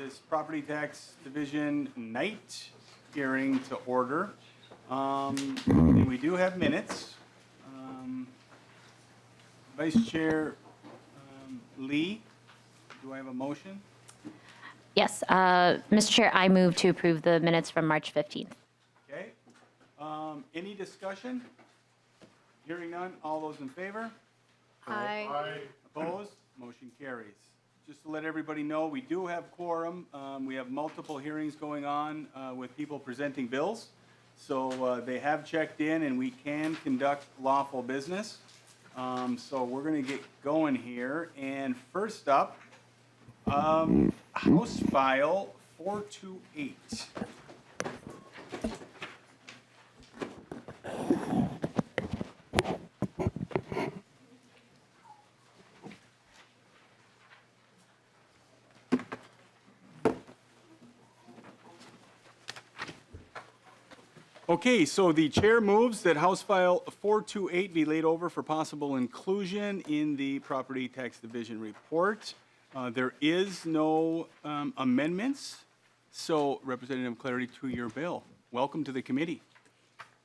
this property tax division night hearing to order. And we do have minutes. Vice Chair Lee, do I have a motion? Yes, Mr. Chair, I move to approve the minutes from March 15th. Okay. Any discussion? Hearing none, all those in favor? Aye. Opposed? Motion carries. Just to let everybody know, we do have quorum. We have multiple hearings going on with people presenting bills. So they have checked in and we can conduct lawful business. So we're going to get going here. And first up, House File 428. Okay, so the chair moves that House File 428 be laid over for possible inclusion in the Property Tax Division report. There is no amendments, so Representative Clardy, to your bill. Welcome to the committee.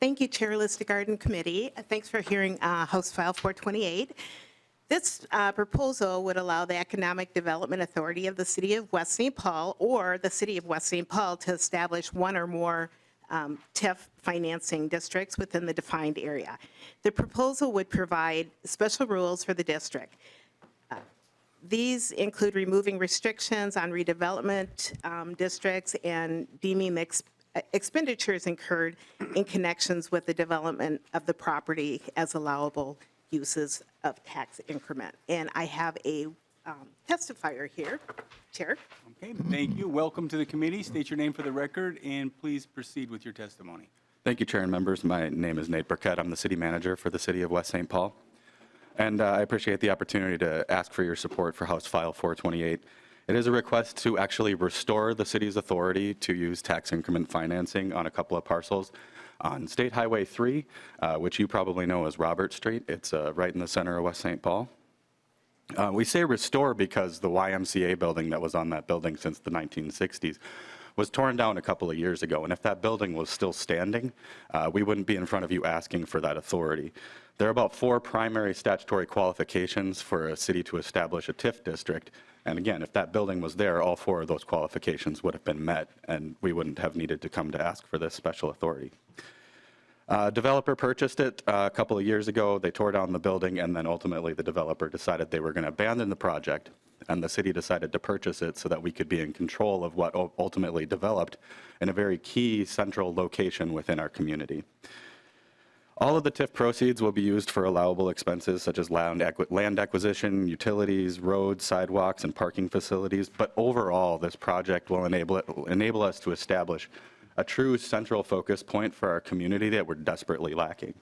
Thank you, Chair Lislegard and Committee. Thanks for hearing House File 428. This proposal would allow the Economic Development Authority of the City of West St. Paul or the City of West St. Paul to establish one or more TIF financing districts within the defined area. The proposal would provide special rules for the district. These include removing restrictions on redevelopment districts and deeming expenditures incurred in connections with the development of the property as allowable uses of tax increment. And I have a testifier here, Chair. Okay, thank you. Welcome to the committee. State your name for the record and please proceed with your testimony. Thank you, Chair and members. My name is Nate Burkett. I'm the City Manager for the City of West St. Paul. And I appreciate the opportunity to ask for your support for House File 428. It is a request to actually restore the city's authority to use tax increment financing on a couple of parcels on State Highway 3, which you probably know as Robert Street. It's right in the center of West St. Paul. We say restore because the YMCA building that was on that building since the 1960s was torn down a couple of years ago. And if that building was still standing, we wouldn't be in front of you asking for that authority. There are about 4 primary statutory qualifications for a city to establish a TIF district. And again, if that building was there, all 4 of those qualifications would have been met, and we wouldn't have needed to come to ask for this special authority. Developer purchased it a couple of years ago. They tore down the building, and then ultimately the developer decided they were going to abandon the project, and the city decided to purchase it so that we could be in control of what ultimately developed in a very key central location within our community. All of the TIF proceeds will be used for allowable expenses such as land acquisition, utilities, roads, sidewalks, and parking facilities. But overall, this project will enable us to establish a true central focus point for our community that we're desperately lacking.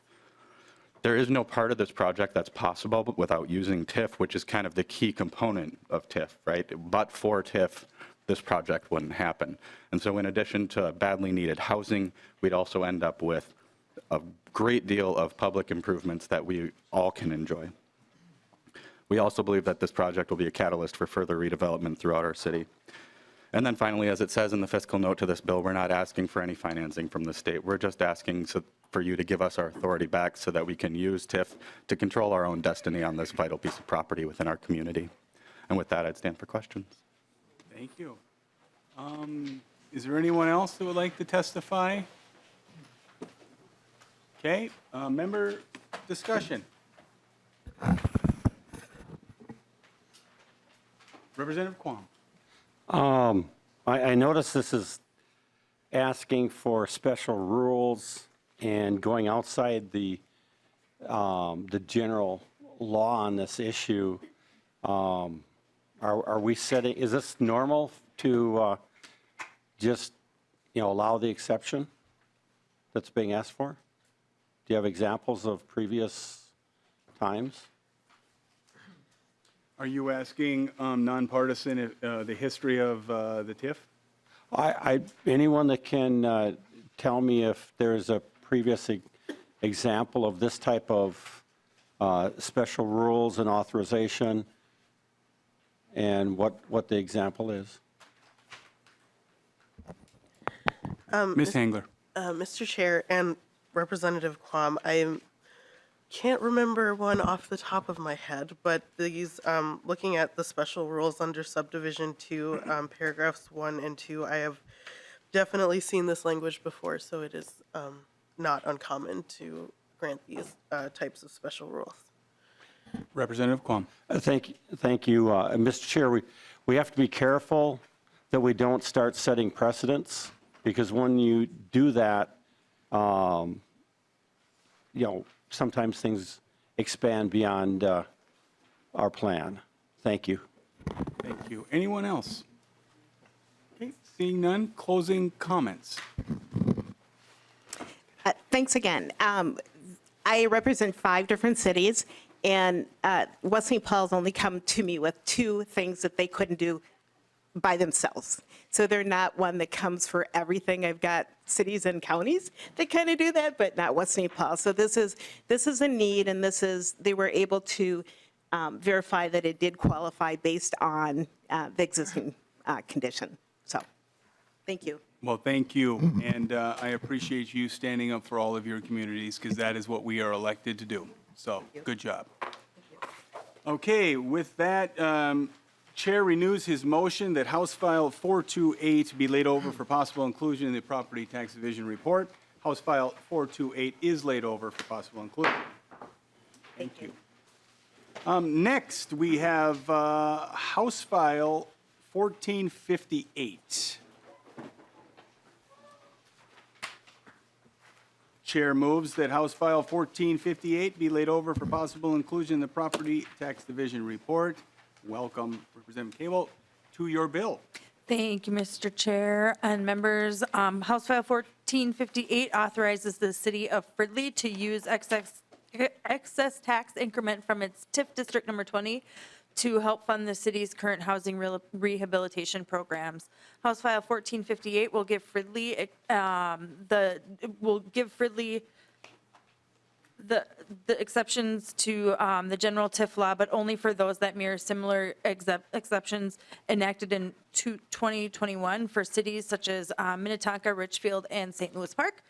There is no part of this project that's possible without using TIF, which is kind of the key component of TIF, right? But for TIF, this project wouldn't happen. And so in addition to badly needed housing, we'd also end up with a great deal of public improvements that we all can enjoy. We also believe that this project will be a catalyst for further redevelopment throughout our city. And then finally, as it says in the fiscal note to this bill, we're not asking for any financing from the state. We're just asking for you to give us our authority back so that we can use TIF to control our own destiny on this vital piece of property within our community. And with that, I'd stand for questions. Thank you. Is there anyone else that would like to testify? Okay, member discussion. Representative Quam. I notice this is asking for special rules and going outside the general law on this issue. Are we setting, is this normal to just, allow the exception that's being asked for? Do you have examples of previous times? Are you asking nonpartisan if, the history of the TIF? Anyone that can tell me if there's a previous example of this type of special rules and authorization and what the example is. Ms. Hangler. Mr. Chair and Representative Quam, I can't remember one off the top of my head, but these, looking at the special rules under subdivision 2, paragraphs 1 and 2, I have definitely seen this language before, so it is not uncommon to grant these types of special rules. Representative Quam. Thank you. Mr. Chair, we have to be careful that we don't start setting precedents, because when you do that, sometimes things expand beyond our plan. Thank you. Thank you. Anyone else? Okay, seeing none, closing comments. Thanks again. I represent 5 different cities, and West St. Paul's only come to me with 2 things that they couldn't do by themselves. So they're not one that comes for everything. I've got cities and counties that kind of do that, but not West St. Paul. So this is a need, and they were able to verify that it did qualify based on the existing condition. So, thank you. Well, thank you, and I appreciate you standing up for all of your communities, because that is what we are elected to do. So, good job. Okay, with that, Chair renews his motion that House File 428 be laid over for possible inclusion in the Property Tax Division report. House File 428 is laid over for possible inclusion. Thank you. Next, we have House File 1458. Chair moves that House File 1458 be laid over for possible inclusion in the Property Tax Division report. Welcome, Representative Koegel, to your bill. Thank you, Mr. Chair and members. House File 1458 authorizes the city of Fridley to use excess tax increment from its TIF District Number 20 to help fund the city's current housing rehabilitation programs. House File 1458 will give Fridley the exceptions to the general TIF law, but only for those that mirror similar exceptions enacted in 2021 for cities such as Minnetonka, Richfield, and St. Louis Park.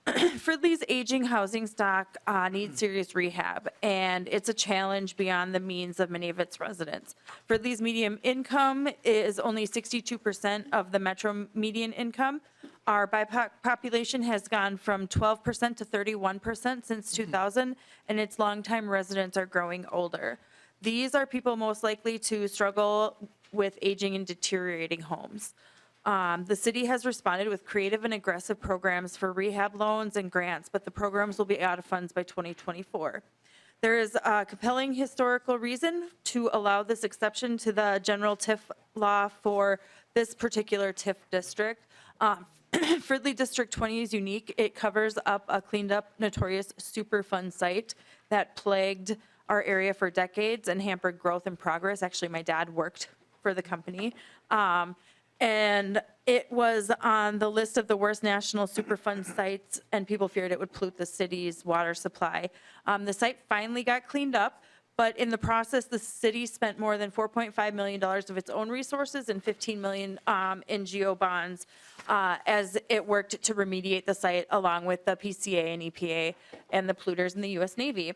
Fridley's aging housing stock needs serious rehab, and it's a challenge beyond the means of many of its residents. Fridley's median income is only 62% of the metro median income. Our BIPOC population has gone from 12% to 31% since 2000, and its longtime residents are growing older. These are people most likely to struggle with aging and deteriorating homes. The city has responded with creative and aggressive programs for rehab loans and grants, but the programs will be out of funds by 2024. There is a compelling historical reason to allow this exception to the general TIF law for this particular TIF district. Fridley District 20 is unique. It covers up a cleaned up, notorious Superfund site that plagued our area for decades and hampered growth and progress. Actually, my dad worked for the company. And it was on the list of the worst national Superfund sites, and people feared it would pollute the city's water supply. The site finally got cleaned up, but in the process, the city spent more than $4.5 million of its own resources and $15 million in GO bonds as it worked to remediate the site along with the PCA and EPA and the polluters in the U.S. Navy.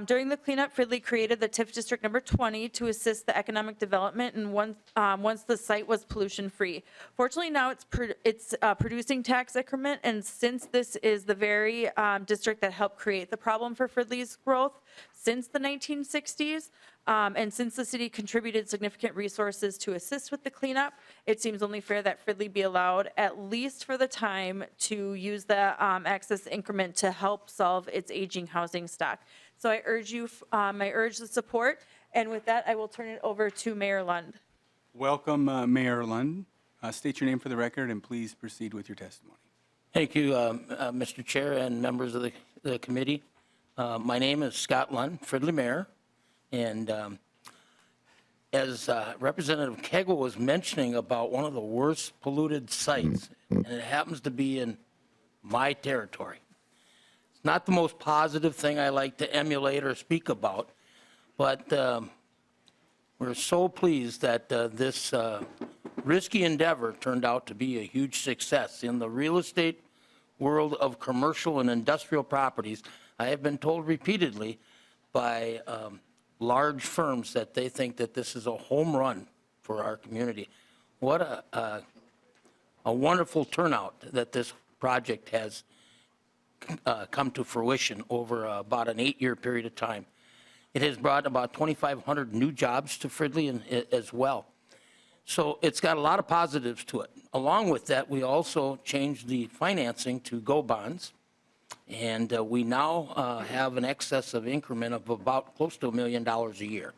During the cleanup, Fridley created the TIF District Number 20 to assist the economic development, and once the site was pollution-free. Fortunately, now it's producing tax increment, and since this is the very district that helped create the problem for Fridley's growth since the 1960s, and since the city contributed significant resources to assist with the cleanup, it seems only fair that Fridley be allowed, at least for the time, to use the excess increment to help solve its aging housing stock. So I urge the support, and with that, I will turn it over to Mayor Lund. Welcome, Mayor Lund. State your name for the record, and please proceed with your testimony. Thank you, Mr. Chair and members of the committee. My name is Scott Lund, Fridley Mayor, and as Representative Koegel was mentioning about one of the worst polluted sites, and it happens to be in my territory. It's not the most positive thing I like to emulate or speak about, but we're so pleased that this risky endeavor turned out to be a huge success. In the real estate world of commercial and industrial properties, I have been told repeatedly by large firms that they think that this is a home run for our community. What a wonderful turnout that this project has come to fruition over about an 8-year period of time. It has brought about 2,500 new jobs to Fridley as well. So it's got a lot of positives to it. Along with that, we also changed the financing to go bonds, and we now have an excess of increment of about close to $1 million a year.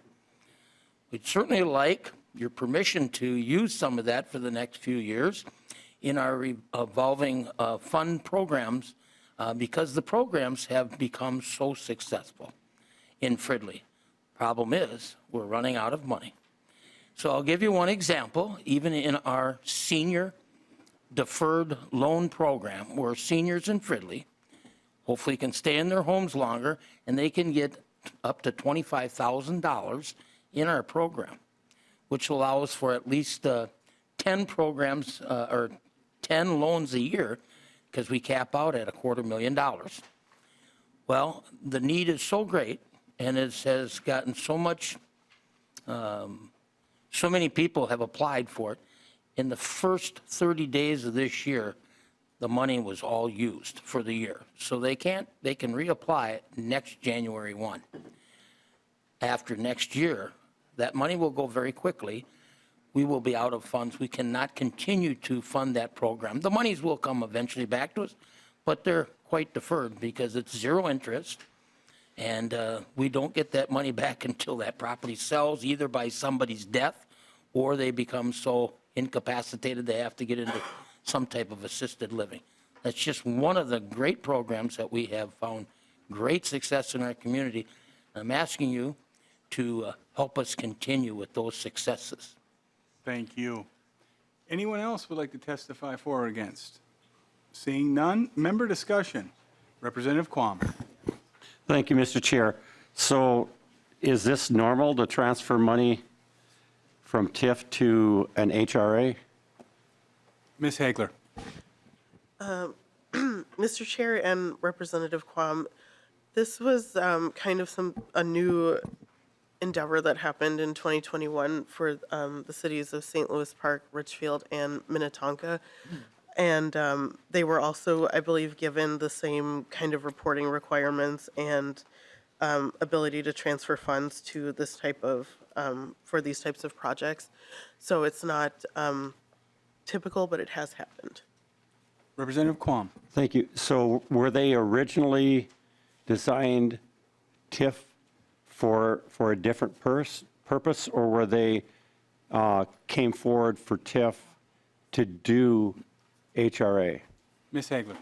We'd certainly like your permission to use some of that for the next few years in our revolving fund programs because the programs have become so successful in Fridley. Problem is, we're running out of money. So I'll give you one example. Even in our senior deferred loan program, where seniors in Fridley hopefully can stay in their homes longer, and they can get up to $25,000 in our program, which allows for at least 10 programs or 10 loans a year, because we cap out at $250,000. Well, the need is so great, and it has gotten so much, so many people have applied for it. In the first 30 days of this year, the money was all used for the year. So they can reapply it next January 1. After next year, that money will go very quickly. We will be out of funds. We cannot continue to fund that program. The monies will come eventually back to us, but they're quite deferred because it's zero interest, and we don't get that money back until that property sells, either by somebody's death or they become so incapacitated they have to get into some type of assisted living. That's just one of the great programs that we have found great success in our community. I'm asking you to help us continue with those successes. Thank you. Anyone else would like to testify for or against? Seeing none, member discussion. Representative Quam. Thank you, Mr. Chair. So is this normal to transfer money from TIF to an HRA? Ms. Hagler. Mr. Chair and Representative Quam, this was kind of a new endeavor that happened in 2021 for the cities of St. Louis Park, Richfield, and Minnetonka. And they were also, I believe, given the same kind of reporting requirements and ability to transfer funds to this type of, for these types of projects. So it's not typical, but it has happened. Representative Quam. Thank you. So were they originally designed TIF for a different purpose, or were they came forward for TIF to do HRA? Ms. Hagler.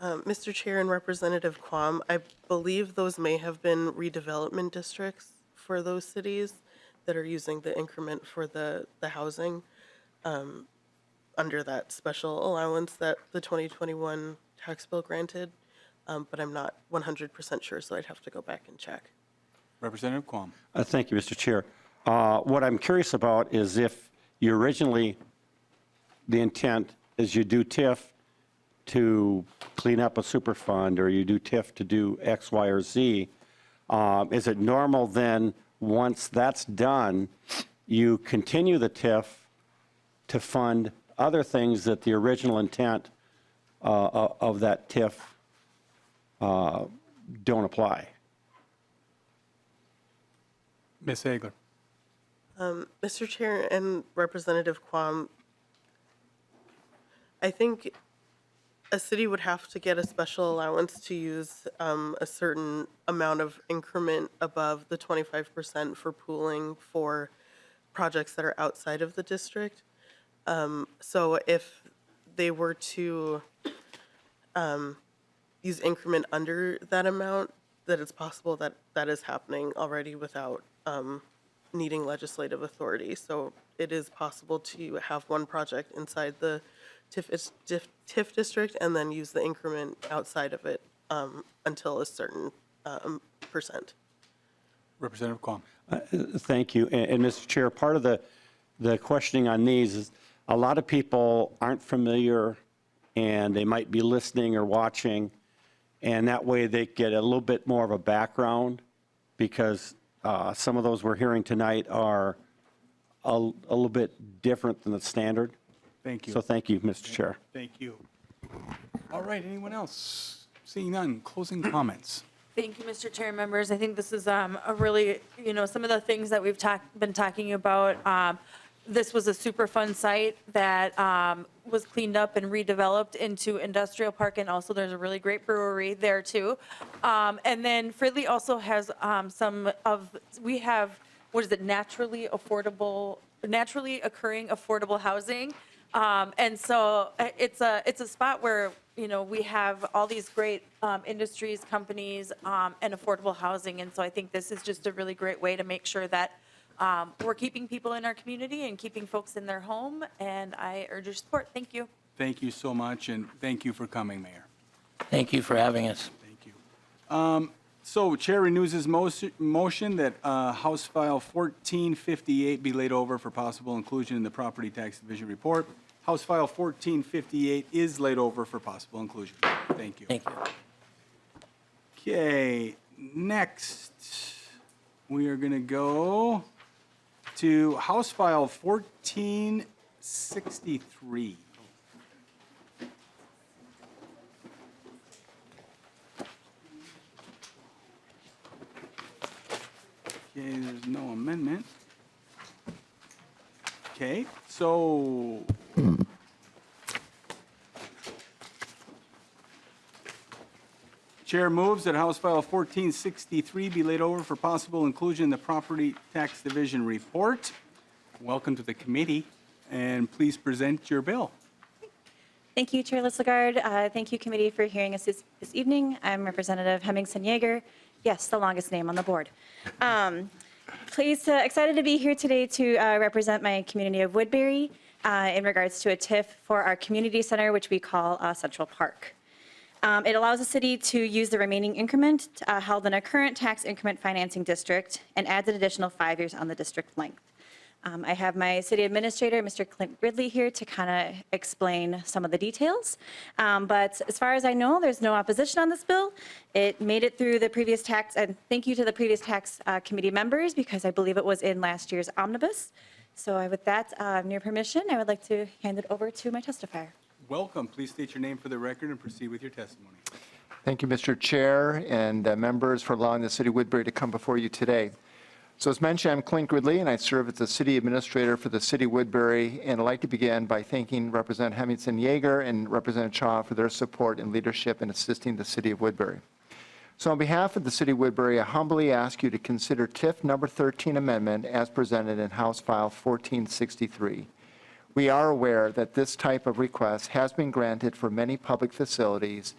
Mr. Chair and Representative Quam, I believe those may have been redevelopment districts for those cities that are using the increment for the housing under that special allowance that the 2021 tax bill granted, but I'm not 100% sure, so I'd have to go back and check. Representative Quam. Thank you, Mr. Chair. What I'm curious about is if you originally, the intent is you do TIF to clean up a Superfund, or you do TIF to do X, Y, or Z, is it normal then, once that's done, you continue the TIF to fund other things that the original intent of that TIF don't apply? Ms. Hagler. Mr. Chair and Representative Quam, I think a city would have to get a special allowance to use a certain amount of increment above the 25% for pooling for projects that are outside of the district. So if they were to use increment under that amount, that it's possible that that is happening already without needing legislative authority. So it is possible to have one project inside the TIF district and then use the increment outside of it until a certain percent. Representative Quam. Thank you. And Mr. Chair, part of the the questioning on these is a lot of people aren't familiar and they might be listening or watching, and that way they get a little bit more of a background because some of those we're hearing tonight are a little bit different than the standard. Thank you. So thank you, Mr. Chair. Thank you. All right, anyone else? Seeing none, closing comments. Thank you, Mr. Chair and members. I think this is a really, some of the things that we've been talking about. This was a super fun site that was cleaned up and redeveloped into industrial park, and also there's a really great brewery there too. And then Fridley also has we have, what is it, naturally occurring affordable housing. And so it's a spot where, we have all these great industries, companies, and affordable housing. And so I think this is just a really great way to make sure that we're keeping people in our community and keeping folks in their home. And I urge your support. Thank you. Thank you so much, and thank you for coming, Mayor. Thank you for having us. Thank you. So Chair renews his motion that House File 1458 be laid over for possible inclusion in the Property Tax Division report. House File 1458 is laid over for possible inclusion. Thank you. Thank you. Okay, next, we are going to go to House File 1463. Okay, there's no amendment. Okay, so Chair moves that House File 1463 be laid over for possible inclusion in the Property Tax Division report. Welcome to the committee, and please present your bill. Thank you, Chair Lislegard. Thank you, committee, for hearing us this evening. I'm Representative Hemmingsen-Jaeger. Yes, the longest name on the board. Excited to be here today to represent my community of Woodbury in regards to a TIF for our community center, which we call Central Park. It allows the city to use the remaining increment held in a current tax increment financing district and adds an additional 5 years on the district length. I have my city administrator, Mr. Fridley, here to kind of explain some of the details. But as far as I know, there's no opposition on this bill. It made it through the previous tax, and thank you to the previous tax committee members because I believe it was in last year's omnibus. So with that, your permission, I would like to hand it over to my testifier. Welcome. Please state your name for the record and proceed with your testimony. Thank you, Mr. Chair and members, for allowing the City of Woodbury to come before you today. So as mentioned, I'm Clint Ridley, and I serve as the City Administrator for the City of Woodbury, and I'd like to begin by thanking Representative Hemmingsen-Jaeger and Representative Cha for their support and leadership in assisting the City of Woodbury. So on behalf of the City of Woodbury, I humbly ask you to consider TIF number 13 amendment as presented in House File 1463. We are aware that this type of request has been granted for many public facilities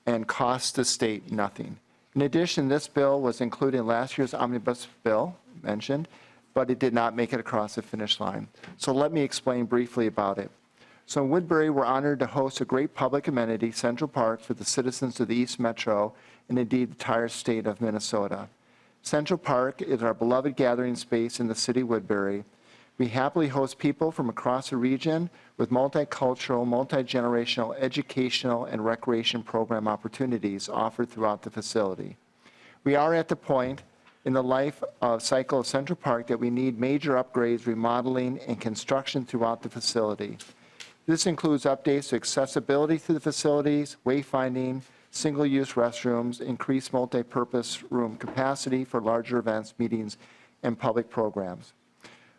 and costs the state nothing. In addition, this bill was included in last year's omnibus bill mentioned, but it did not make it across the finish line. So let me explain briefly about it. So in Woodbury, we're honored to host a great public amenity, Central Park, for the citizens of the East Metro and indeed the entire state of Minnesota. Central Park is our beloved gathering space in the city of Woodbury. We happily host people from across the region with multicultural, multi-generational educational and recreation program opportunities offered throughout the facility. We are at the point in the life cycle of Central Park that we need major upgrades, remodeling, and construction throughout the facility. This includes updates to accessibility to the facilities, wayfinding, single-use restrooms, increased multi-purpose room capacity for larger events, meetings, and public programs.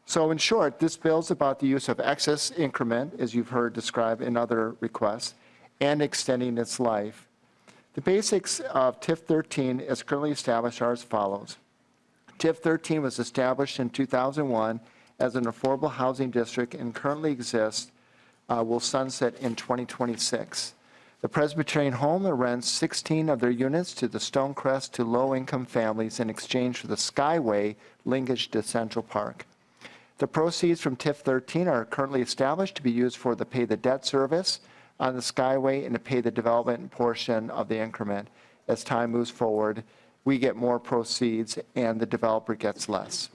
So in short, this bill is about the use of excess increment, as you've heard described in other requests, and extending its life. The basics of TIF 13 as currently established are as follows. TIF 13 was established in 2001 as an affordable housing district and currently exists, will sunset in 2026. The Presbyterian Home rents 16 of their units to the Stonecrest to low-income families in exchange for the Skyway linkage to Central Park. The proceeds from TIF 13 are currently established to be used for the pay the debt service on the Skyway and to pay the development portion of the increment. As time moves forward, we get more proceeds and the developer gets less.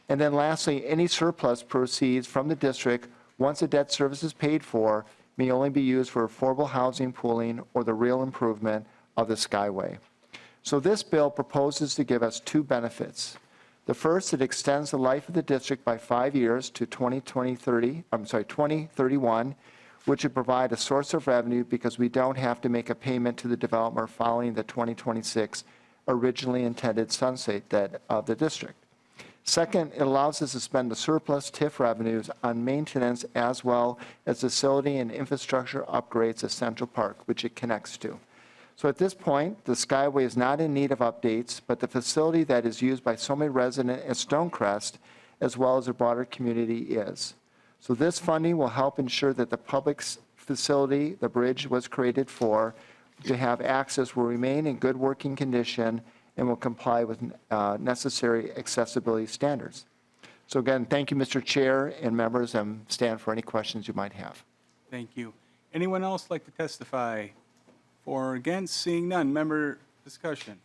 And then lastly, any surplus proceeds from the district, once the debt service is paid for, may only be used for affordable housing pooling or the real improvement of the Skyway. So this bill proposes to give us two benefits. The first, it extends the life of the district by 5 years to 2031, which would provide a source of revenue because we don't have to make a payment to the developer following the 2026 originally intended sunset date of the district. Second, it allows us to spend the surplus TIF revenues on maintenance as well as facility and infrastructure upgrades at Central Park, which it connects to. So at this point, the Skyway is not in need of updates, but the facility that is used by so many residents at Stonecrest, as well as the broader community, is. So this funding will help ensure that the public facility the bridge was created for to have access will remain in good working condition and will comply with necessary accessibility standards. So again, thank you, Mr. Chair and members, and stand for any questions you might have. Thank you. Anyone else like to testify for or against? Seeing none, member discussion.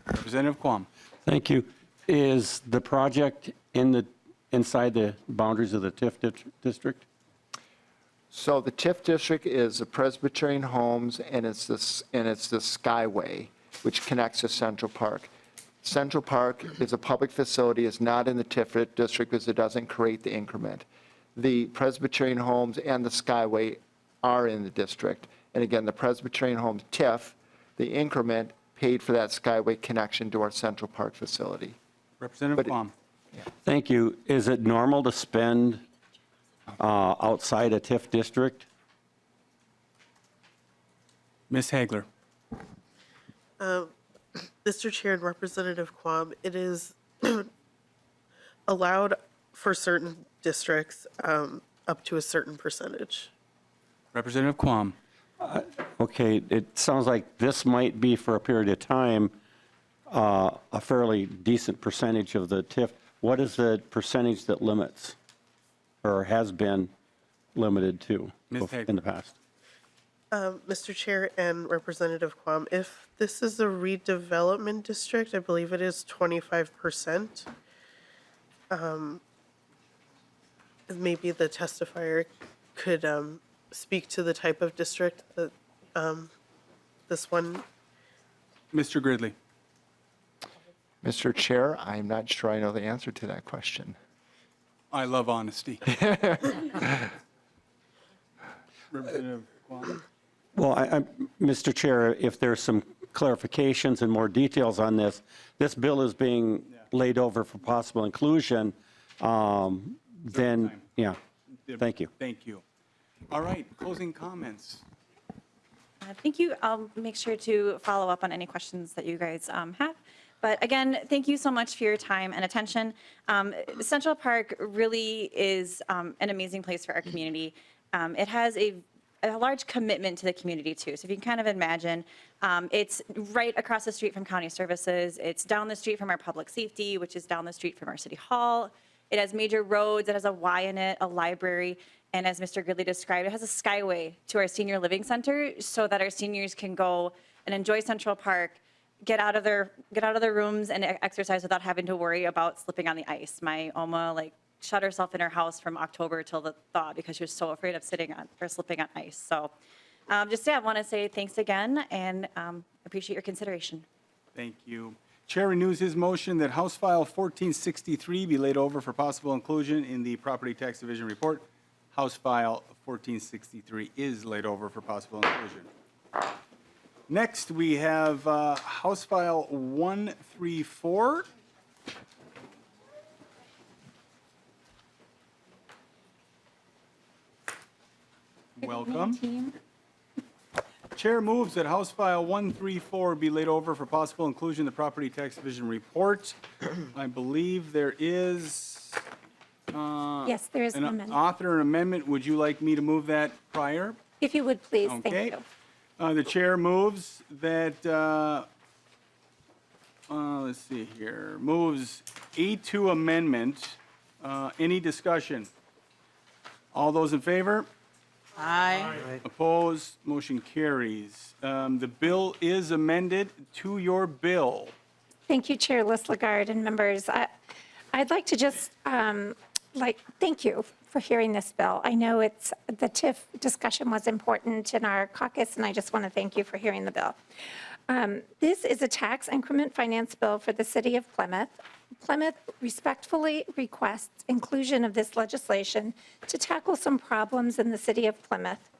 Representative Quam. Thank you. Is the project inside the boundaries of the TIF district? So the TIF district is the Presbyterian Homes, and it's the Skyway, which connects to Central Park. Central Park is a public facility, is not in the TIF district because it doesn't create the increment. The Presbyterian Homes and the Skyway are in the district. And again, the Presbyterian Homes TIF, the increment paid for that Skyway connection to our Central Park facility. Representative Quam. Thank you. Is it normal to spend outside a TIF district? Ms. Hagler. Mr. Chair and Representative Quam, it is allowed for certain districts up to a certain percentage. Representative Quam. Okay, it sounds like this might be for a period of time a fairly decent percentage of the TIF. What is the percentage that limits or has been limited to in the past? Mr. Chair and Representative Quam, if this is a redevelopment district, I believe it is 25%. Maybe the testifier could speak to the type of district that this one. Mr. Gridley. Mr. Chair, I'm not sure I know the answer to that question. I love honesty. Representative Quam. Well, Mr. Chair, if there's some clarifications and more details on this, this bill is being laid over for possible inclusion, then, yeah, thank you. Thank you. All right, closing comments. Thank you. I'll make sure to follow up on any questions that you guys have. But again, thank you so much for your time and attention. Central Park really is an amazing place for our community. It has a large commitment to the community too. So if you can kind of imagine, it's right across the street from county services. It's down the street from our public safety, which is down the street from our city hall. It has major roads. It has a Y in it, a library. And as Mr. Gridley described, it has a skyway to our senior living center so that our seniors can go and enjoy Central Park, get out of their rooms and exercise without having to worry about slipping on the ice. My Oma shut herself in her house from October till the thaw because she was so afraid of slipping on ice. So I want to say thanks again and appreciate your consideration. Thank you. Chair renews his motion that House File 1463 be laid over for possible inclusion in the Property Tax Division report. House File 1463 is laid over for possible inclusion. Next, we have House File 134. Welcome. Chair moves that House File 134 be laid over for possible inclusion in the Property Tax Division report. I believe there is Yes, there is an an amendment. author an amendment. Would you like me to move that prior? If you would, please, thank Okay. you. The chair moves that, let's see here, moves A2 amendment. Any discussion? All those in favor? Aye. Opposed? Motion carries. The bill is amended to your bill. Thank you, Chair Lislegard and members. I'd like to just, thank you for hearing this bill. I know the TIF discussion was important in our caucus, and I just want to thank you for hearing the bill. This is a tax increment finance bill for the city of Plymouth. Plymouth respectfully requests inclusion of this legislation to tackle some problems in the city of Plymouth.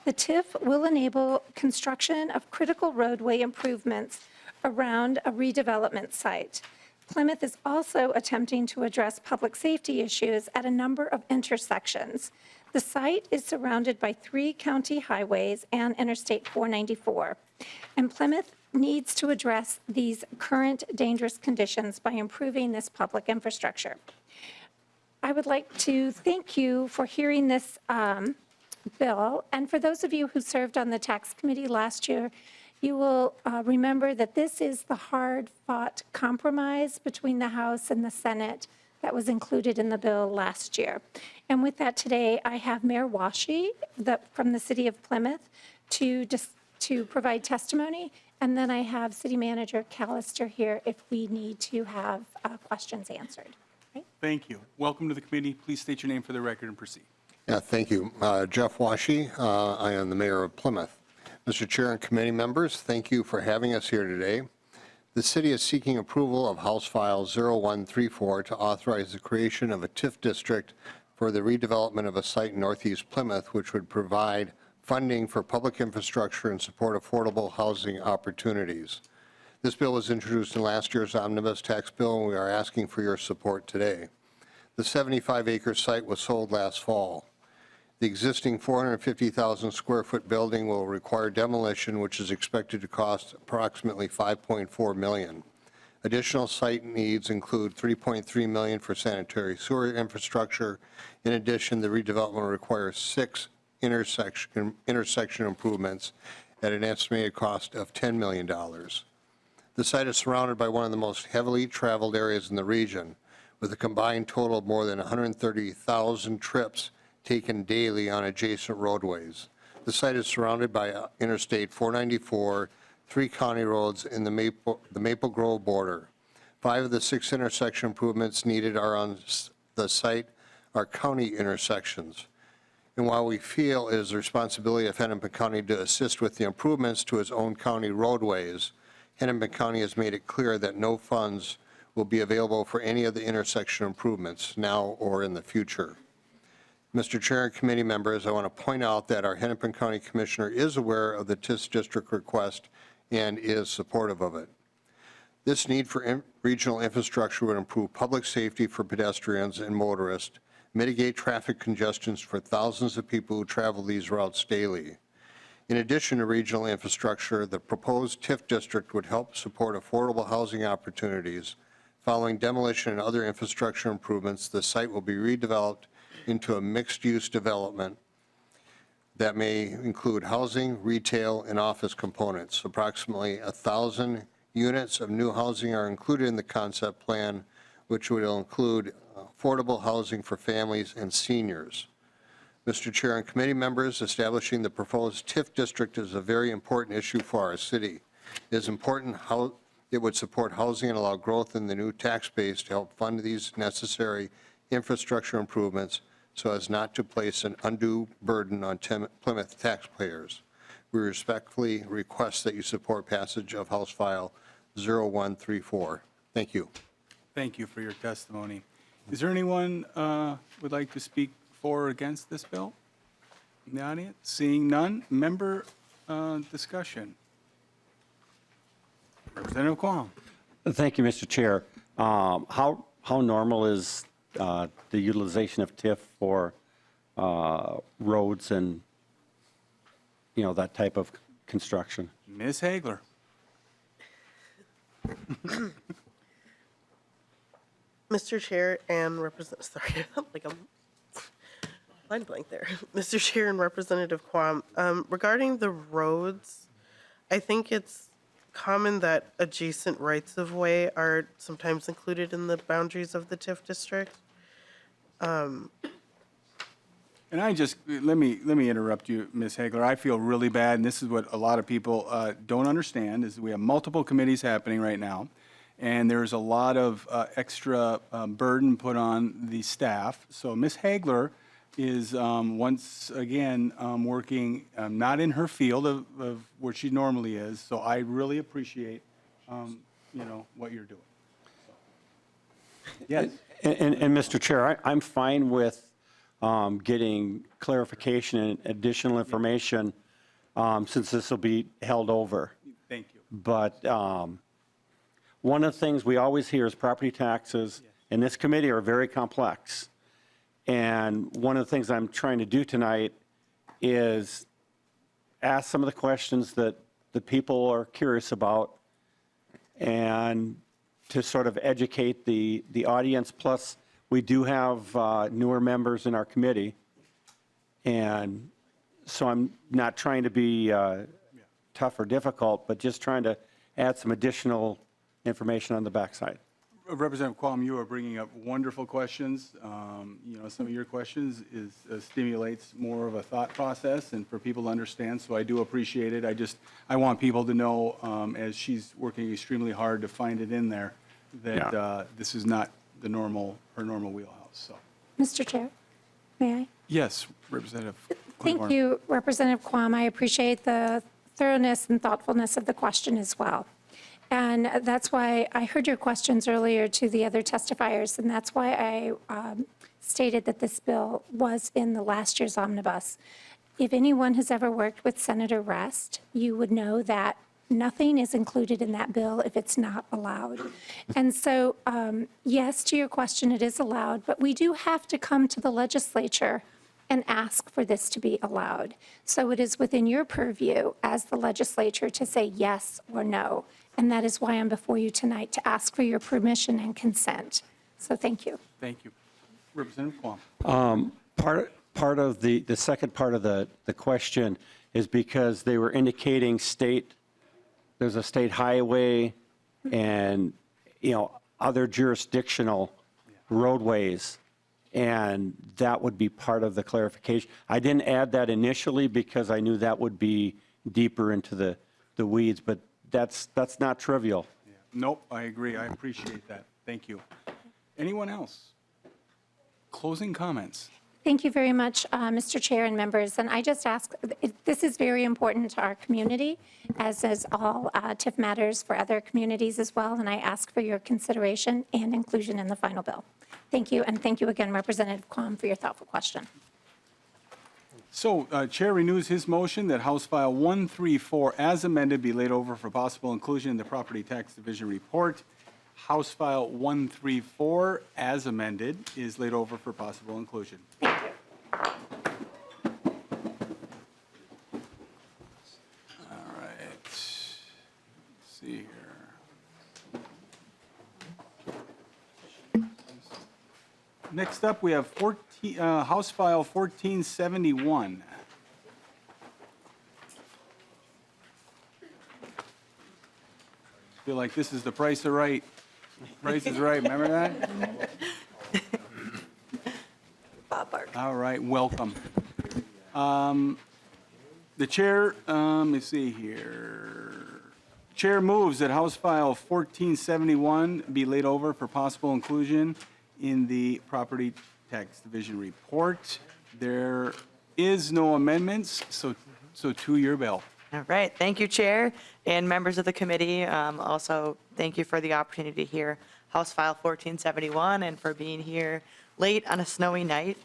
The TIF will enable construction of critical roadway improvements around a redevelopment site. Plymouth is also attempting to address public safety issues at a number of intersections. The site is surrounded by 3 county highways and Interstate 494, and Plymouth needs to address these current dangerous conditions by improving this public infrastructure. I would like to thank you for hearing this bill, and for those of you who served on the tax committee last year, you will remember that this is the hard-fought compromise between the House and the Senate that was included in the bill last year. And with that today, I have Mayor Washi from the city of Plymouth to provide testimony, and then I have City Manager Callister here if we need to have questions answered. Right? Thank you. Welcome to the committee. Please state your name for the record and proceed. Yeah, thank you. Jeff Washi, I am the mayor of Plymouth. Mr. Chair and committee members, thank you for having us here today. The city is seeking approval of House File 0134 to authorize the creation of a TIF district for the redevelopment of a site in northeast Plymouth, which would provide funding for public infrastructure and support affordable housing opportunities. This bill was introduced in last year's omnibus tax bill, and we are asking for your support today. The 75-acre site was sold last fall. The existing 450,000 square foot building will require demolition, which is expected to cost approximately $5.4 million. Additional site needs include $3.3 million for sanitary sewer infrastructure. In addition, the redevelopment requires 6 intersection improvements at an estimated cost of $10 million. The site is surrounded by one of the most heavily traveled areas in the region, with a combined total of more than 130,000 trips taken daily on adjacent roadways. The site is surrounded by Interstate 494, 3 county roads, and the Maple Grove border. 5 of the 6 intersection improvements needed are on the site are county intersections. And while we feel it is the responsibility of Hennepin County to assist with the improvements to its own county roadways, Hennepin County has made it clear that no funds will be available for any of the intersection improvements now or in the future. Mr. Chair and committee members, I want to point out that our Hennepin County Commissioner is aware of the TIF district request and is supportive of it. This need for regional infrastructure would improve public safety for pedestrians and motorists, mitigate traffic congestions for thousands of people who travel these routes daily. In addition to regional infrastructure, the proposed TIF district would help support affordable housing opportunities. Following demolition and other infrastructure improvements, the site will be redeveloped into a mixed-use development that may include housing, retail, and office components. Approximately 1,000 units of new housing are included in the concept plan, which will include affordable housing for families and seniors. Mr. Chair and committee members, establishing the proposed TIF district is a very important issue for our city. It is important how it would support housing and allow growth in the new tax base to help fund these necessary infrastructure improvements so as not to place an undue burden on Plymouth taxpayers. We respectfully request that you support passage of House File 0134. Thank you. Thank you for your testimony. Is there anyone would like to speak for or against this bill in the audience? Seeing none, member discussion. Representative Quam. Thank you, Mr. Chair. How normal is the utilization of TIF for roads and, that type of construction? Ms. Hagler. Mr. Chair and sorry, like I'm mind blank there. Mr. Chair and Representative Quam, regarding the roads, I think it's common that adjacent rights-of-way are sometimes included in the boundaries of the TIF district. And let me interrupt you, Ms. Hagler. I feel really bad, and this is what a lot of people don't understand, is we have multiple committees happening right now, and there's a lot of extra burden put on the staff. So Ms. Hagler is once again working not in her field of where she normally is, so I really appreciate, what you're doing. Yes? And Mr. Chair, I'm fine with getting clarification and additional information since this will be held over. Thank you. But one of the things we always hear is property taxes in this committee are very complex. And one of the things I'm trying to do tonight is ask some of the questions that the people are curious about and to sort of educate the audience. Plus, we do have newer members in our committee. And so I'm not trying to be tough or difficult, but just trying to add some additional information on the backside. Representative Qualm, you are bringing up wonderful questions. Some of your questions stimulates more of a thought process and for people to understand, so I do appreciate it. I want people to know, as she's working extremely hard to find it in there, that this is not her normal wheelhouse, so. Mr. Chair, may I? Yes, Representative Thank Klevorn. you, Representative Quam. I appreciate the thoroughness and thoughtfulness of the question as well. And that's why I heard your questions earlier to the other testifiers, and that's why I stated that this bill was in the last year's omnibus. If anyone has ever worked with Senator Rest, you would know that nothing is included in that bill if it's not allowed. And so, yes, to your question, it is allowed, but we do have to come to the legislature and ask for this to be allowed. So it is within your purview as the legislature to say yes or no. And that is why I'm before you tonight, to ask for your permission and consent. So thank you. Thank you. Representative Quam. Part of the second part of the question is because they were indicating there's a state highway and, other jurisdictional roadways, and that would be part of the clarification. I didn't add that initially because I knew that would be deeper into the weeds, but that's not trivial. Yeah. Nope, I agree. I appreciate that. Thank you. Anyone else? Closing comments. Thank you very much, Mr. Chair and members. And I just ask, this is very important to our community, as is all TIF matters for other communities as well. And I ask for your consideration and inclusion in the final bill. Thank you. And thank you again, Representative Quam, for your thoughtful question. So, Chair renews his motion that House File 134 as amended be laid over for possible inclusion in the Property Tax Division report. House File 134 as amended is laid over for possible inclusion. Thank you. All right. Let's see here. Next up, we have House File 1471. Feel like this is the Price is Right. Price is Right, remember that? All right, welcome. The chair, let me see here. Chair moves that House File 1471 be laid over for possible inclusion in the Property Tax Division report. There is no amendments, so to your bill. All right, thank you, Chair, and members of the committee. Also, thank you for the opportunity to hear House File 1471 and for being here late on a snowy night.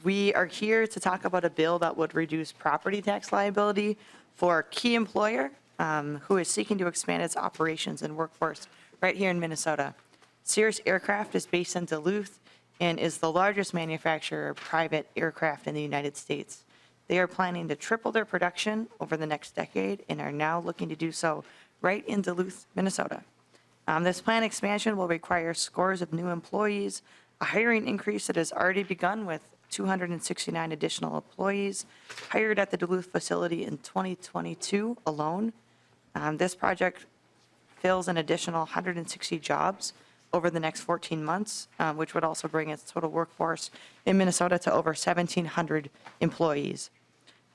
We are here to talk about a bill that would reduce property tax liability for a key employer who is seeking to expand its operations and workforce right here in Minnesota. Cirrus Aircraft is based in Duluth and is the largest manufacturer of private aircraft in the United States. They are planning to triple their production over the next decade and are now looking to do so right in Duluth, Minnesota. This planned expansion will require scores of new employees, a hiring increase that has already begun with 269 additional employees hired at the Duluth facility in 2022 alone. This project fills an additional 160 jobs over the next 14 months, which would also bring its total workforce in Minnesota to over 1,700 employees.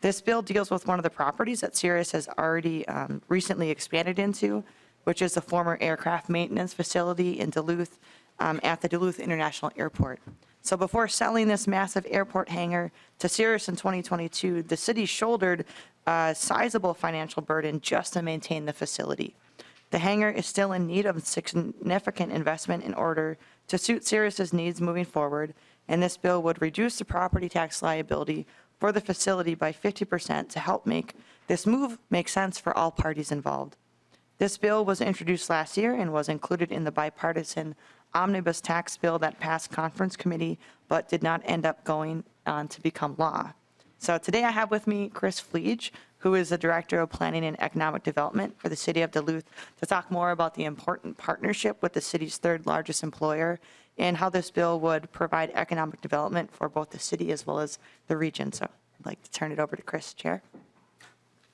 This bill deals with one of the properties that Cirrus has already recently expanded into. which is the former aircraft maintenance facility in Duluth at the Duluth International Airport. So before selling this massive airport hangar to Cirrus in 2022, the city shouldered a sizable financial burden just to maintain the facility. The hangar is still in need of significant investment in order to suit Cirrus's needs moving forward, and this bill would reduce the property tax liability for the facility by 50% to help make this move make sense for all parties involved. This bill was introduced last year and was included in the bipartisan omnibus tax bill that passed conference committee but did not end up going on to become law. So today I have with me Chris Fleege, who is the Director of Planning and Economic Development for the City of Duluth, to talk more about the important partnership with the city's third largest employer and how this bill would provide economic development for both the city as well as the region. So I'd like to turn it over to Chris, Chair.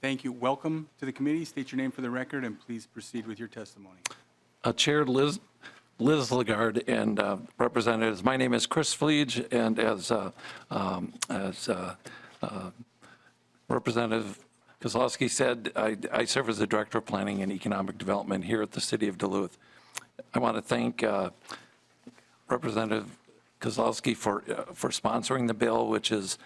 Thank you. Welcome to the committee. State your name for the record, and please proceed with your testimony. Chair Lislegard and representatives, my name is Chris Fleege, and as Representative Kozlowski said, I serve as the Director of Planning and Economic Development here at the City of Duluth. I want to thank Representative Kozlowski for sponsoring the bill, which is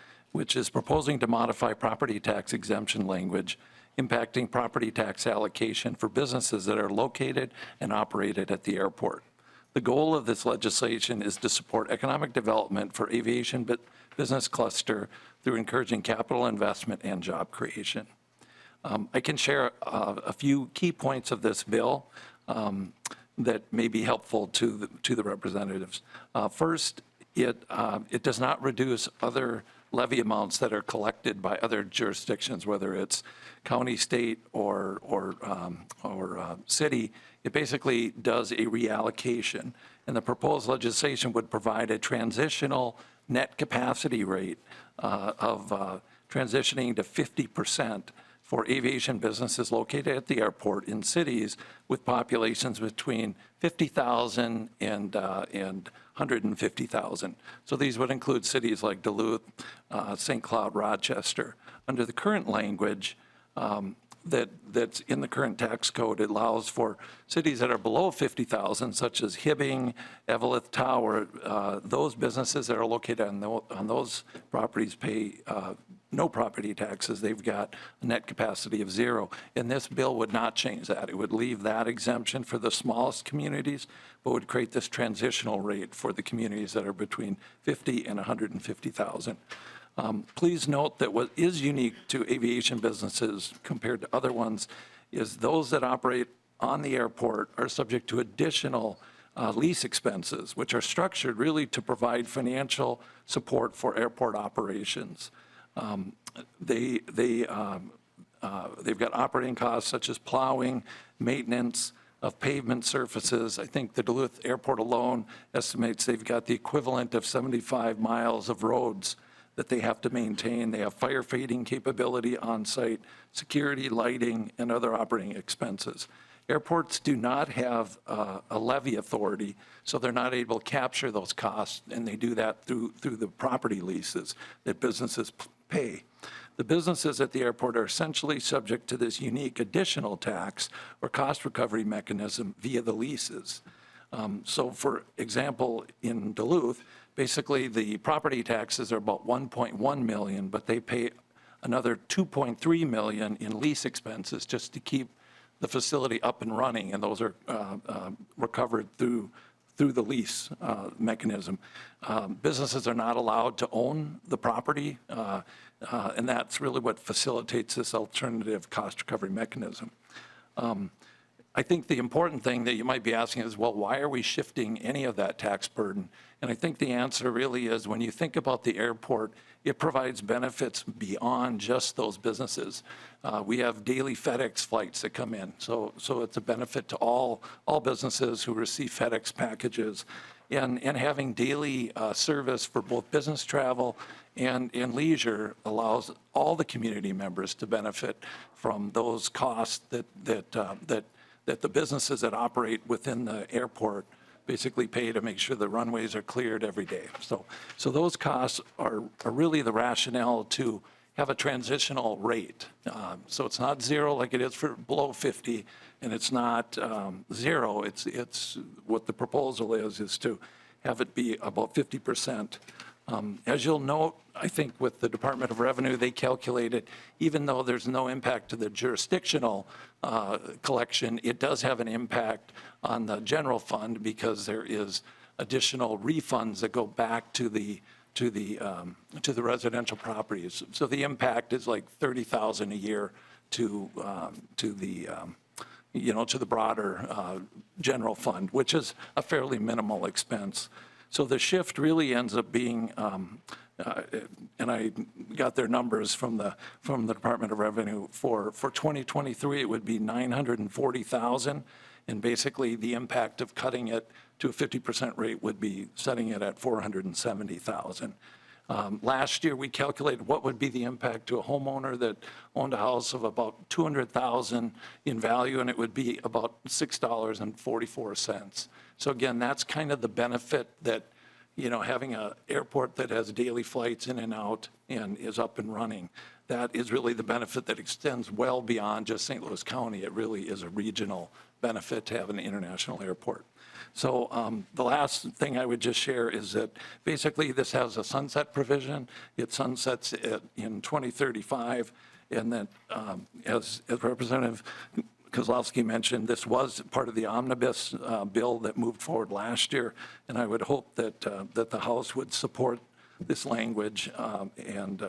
proposing to modify property tax exemption language impacting property tax allocation for businesses that are located and operated at the airport. The goal of this legislation is to support economic development for aviation business cluster through encouraging capital investment and job creation. I can share a few key points of this bill that may be helpful to the representatives. First, it does not reduce other levy amounts that are collected by other jurisdictions, whether it's county, state, or city. It basically does a reallocation, and the proposed legislation would provide a transitional net capacity rate of transitioning to 50% for aviation businesses located at the airport in cities with populations between 50,000 and 150,000. So these would include cities like Duluth, St. Cloud, Rochester. Under the current language that's in the current tax code, it allows for cities that are below 50,000, such as Hibbing, Eveleth Tower. Those businesses that are located on those properties pay no property taxes. They've got a net capacity of 0. And this bill would not change that. It would leave that exemption for the smallest communities, but would create this transitional rate for the communities that are between 50 and 150,000. Please note that what is unique to aviation businesses compared to other ones is those that operate on the airport are subject to additional lease expenses, which are structured really to provide financial support for airport operations. They've got operating costs such as plowing, maintenance of pavement surfaces. I think the Duluth Airport alone estimates they've got the equivalent of 75 miles of roads that they have to maintain. They have firefighting capability on site, security, lighting, and other operating expenses. Airports do not have a levy authority, so they're not able to capture those costs, and they do that through the property leases that businesses pay. The businesses at the airport are essentially subject to this unique additional tax or cost recovery mechanism via the leases. So for example, in Duluth, basically the property taxes are about 1.1 million, but they pay another 2.3 million in lease expenses just to keep the facility up and running, and those are recovered through the lease mechanism. Businesses are not allowed to own the property, and that's really what facilitates this alternative cost recovery mechanism. I think the important thing that you might be asking is, well, why are we shifting any of that tax burden? And I think the answer really is when you think about the airport, it provides benefits beyond just those businesses. We have daily FedEx flights that come in, so it's a benefit to all businesses who receive FedEx packages. And having daily service for both business travel and leisure allows all the community members to benefit from those costs that the businesses that operate within the airport basically pay to make sure the runways are cleared every day. So those costs are really the rationale to have a transitional rate. So it's not zero like it is for below 50, and it's not zero. It's what the proposal is to have it be about 50%. As you'll note, I think with the Department of Revenue, they calculated, even though there's no impact to the jurisdictional collection, it does have an impact on the general fund because there is additional refunds that go back to the residential properties. So the impact is like $30,000 a year to the broader general fund, which is a fairly minimal expense. So the shift really ends up being, and I got their numbers from the Department of Revenue, for 2023 it would be $940,000, and basically the impact of cutting it to a 50% rate would be setting it at $470,000. Last year we calculated what would be the impact to a homeowner that owned a house of about $200,000 in value, and it would be about $6.44. So again, that's kind of the benefit that, having an airport that has daily flights in and out and is up and running, that is really the benefit that extends well beyond just St. Louis County. It really is a regional benefit to have an international airport. So the last thing I would just share is that basically this has a sunset provision. It sunsets in 2035, and that as Representative Kozlowski mentioned, this was part of the omnibus bill that moved forward last year, and I would hope that the House would support this language and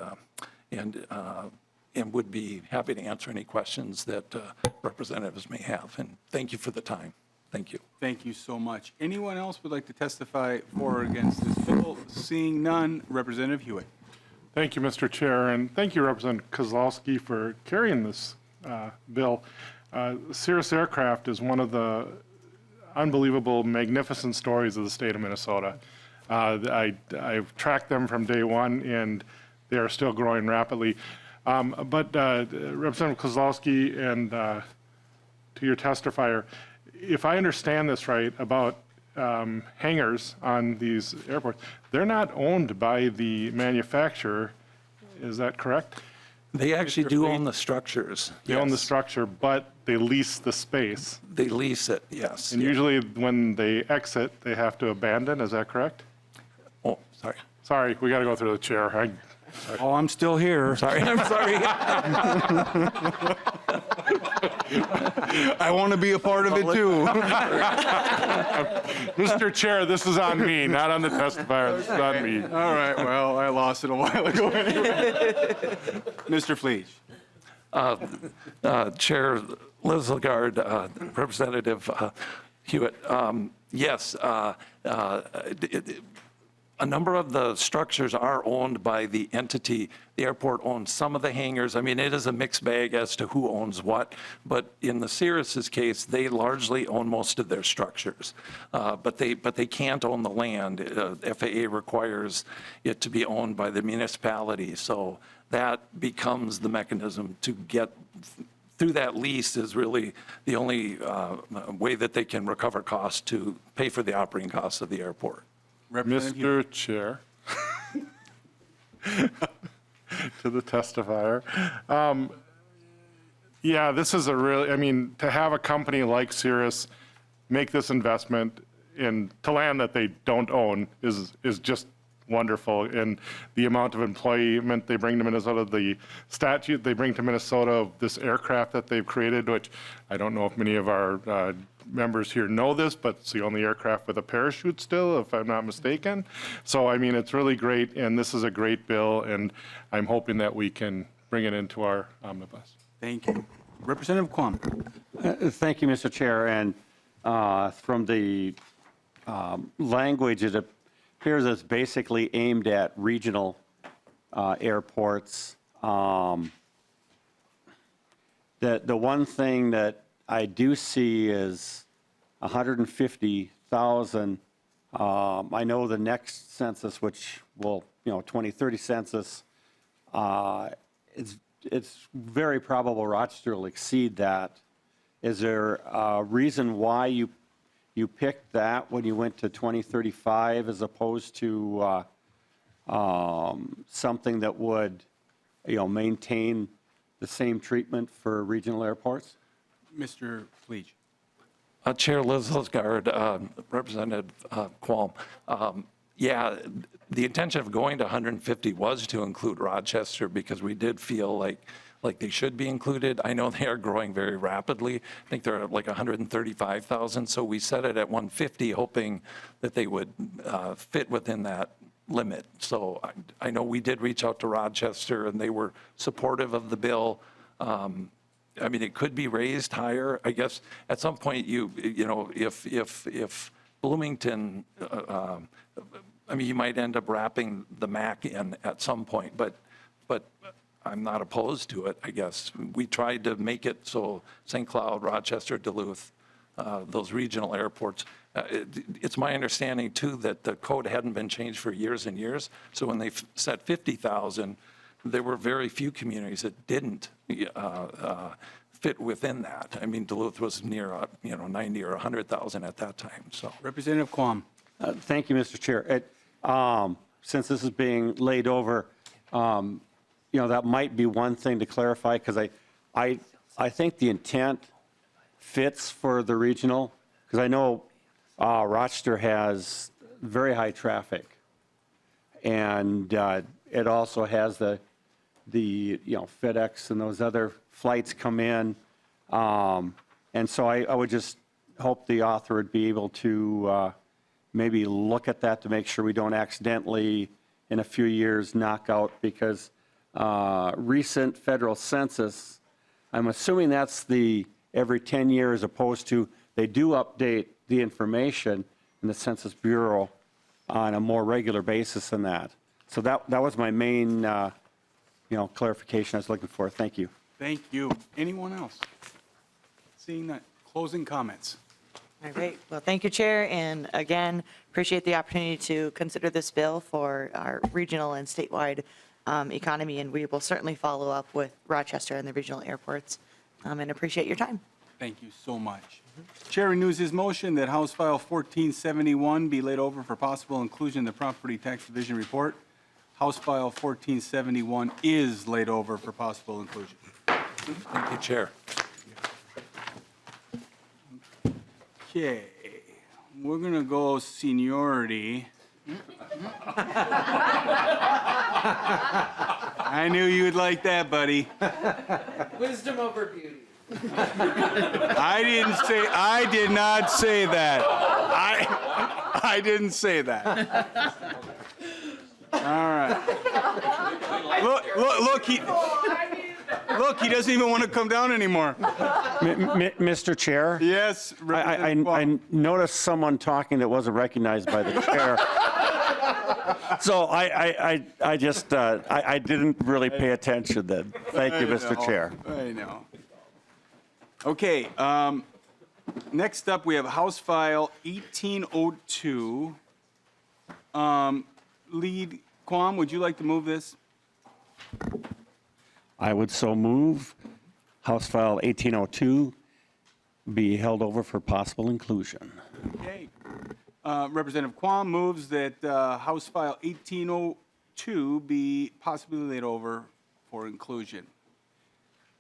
would be happy to answer any questions that representatives may have. And thank you for the time. Thank you. Thank you so much. Anyone else would like to testify for or against this bill? Seeing none, Representative Hewitt. Thank you, Mr. Chair, and thank you, Representative Kozlowski, for carrying this bill. Cirrus Aircraft is one of the unbelievable, magnificent stories of the state of Minnesota. I've tracked them from day one, and they are still growing rapidly. But Representative Kozlowski, and to your testifier, if I understand this right about hangars on these airports, they're not owned by the manufacturer. Is that correct? They actually do own the structures. They own the structure, but they lease the space. They lease it, yes. And usually when they exit, they have to abandon. Is that correct? Oh, sorry. Sorry, we got to go through the chair. Oh, I'm still here. Sorry, I'm sorry. I want to be a part of it too. Mr. Chair, this is on me, not on the testifier. This is on me. All right, well, I lost it a while ago anyway. Mr. Fleege. Chair Lislegard, Representative Hewitt, yes, a number of the structures are owned by the entity. The airport owns some of the hangars. I mean, it is a mixed bag as to who owns what, but in the Cirrus's case, they largely own most of their structures, but they can't own the land. FAA requires it to be owned by the municipality, so that becomes the mechanism to get through that lease is really the only way that they can recover costs to pay for the operating costs of the airport. Mr. Chair, to the testifier. Yeah, this is a really, I mean, to have a company like Cirrus make this investment to land that they don't own is just wonderful. And the amount of employment they bring to Minnesota, the statute they bring to Minnesota of this aircraft that they've created, which I don't know if many of our members here know this, but it's the only aircraft with a parachute still, if I'm not mistaken. So, I mean, it's really great, and this is a great bill, and I'm hoping that we can bring it into our omnibus. Thank you. Representative Quam. Thank you, Mr. Chair. And from the language, it appears it's basically aimed at regional airports. The one thing that I do see is 150,000. I know the next census, which will, 2030 census, it's very probable Rochester will exceed that. Is there a reason why you picked that when you went to 2035 as opposed to something that would maintain the same treatment for regional airports? Mr. Fleege. Chair Lislegard, Representative Qualm. Yeah, the intention of going to 150 was to include Rochester because we did feel like they should be included. I know they are growing very rapidly. I think they're at like 135,000. So we set it at 150, hoping that they would fit within that limit. So I know we did reach out to Rochester and they were supportive of the bill. I mean, it could be raised higher. I guess at some point, you know, if Bloomington, I mean, you might end up wrapping the MAC in at some point, but I'm not opposed to it, I guess. We tried to make it so St. Cloud, Rochester, Duluth, those regional airports. It's my understanding, too, that the code hadn't been changed for years and years. So when they set 50,000, there were very few communities that didn't fit within that. I mean, Duluth was near, 90 or 100,000 at that time. So, Representative Quam. Thank you, Mr. Chair. Since this is being laid over, that might be one thing to clarify because I think the intent fits for the regional because I know Rochester has very high traffic, and it also has the FedEx and those other flights come in, and so I would just hope the author would be able to maybe look at that to make sure we don't accidentally in a few years knock out because recent federal census, I'm assuming that's the every 10 years opposed to they do update the information in the Census Bureau on a more regular basis than that. So that was my main clarification I was looking for. Thank you. Thank you. Anyone else? Seeing that, closing comments. All right. Well, thank you, Chair. And again, appreciate the opportunity to consider this bill for our regional and statewide economy. And we will certainly follow up with Rochester and the regional airports and appreciate your time. Thank you so much. Chair renews his motion that House File 1471 be laid over for possible inclusion in the Property Tax Division report. House File 1471 is laid over for possible inclusion. thank you, Chair. Okay, we're going to go seniority. I knew you would like that, buddy. Wisdom over beauty. I did not say that. I didn't say that. All right. Look, he doesn't even want to come down anymore. Mr. Chair? Yes. I noticed someone talking that wasn't recognized by the chair. So I just, I didn't really pay attention then. Thank you, Mr. Chair. I know. Okay, next up, we have House File 1802. Lead Quam, would you like to move this? I would so move House File 1802 be held over for possible inclusion. Okay. Representative Quam moves that House File 1802 be possibly laid over for inclusion.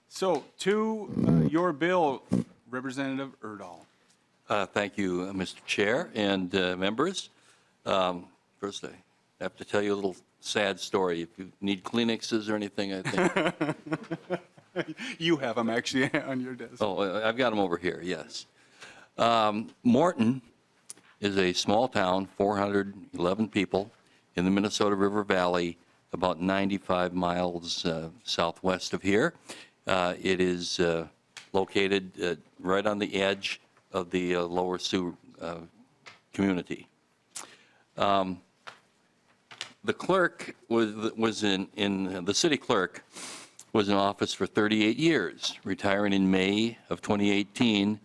So, to your bill, Representative Urdahl. Thank you, Mr. Chair and members. First, I have to tell you a little sad story. If you need Kleenexes or anything, I think. You have them actually on your desk. Oh, I've got them over here, yes. Morton is a small town, 411 people in the Minnesota River Valley, about 95 miles southwest of here. It is located right on the edge of the Lower Sioux community. The clerk was in the city clerk was in office for 38 years, retiring in May of 2018,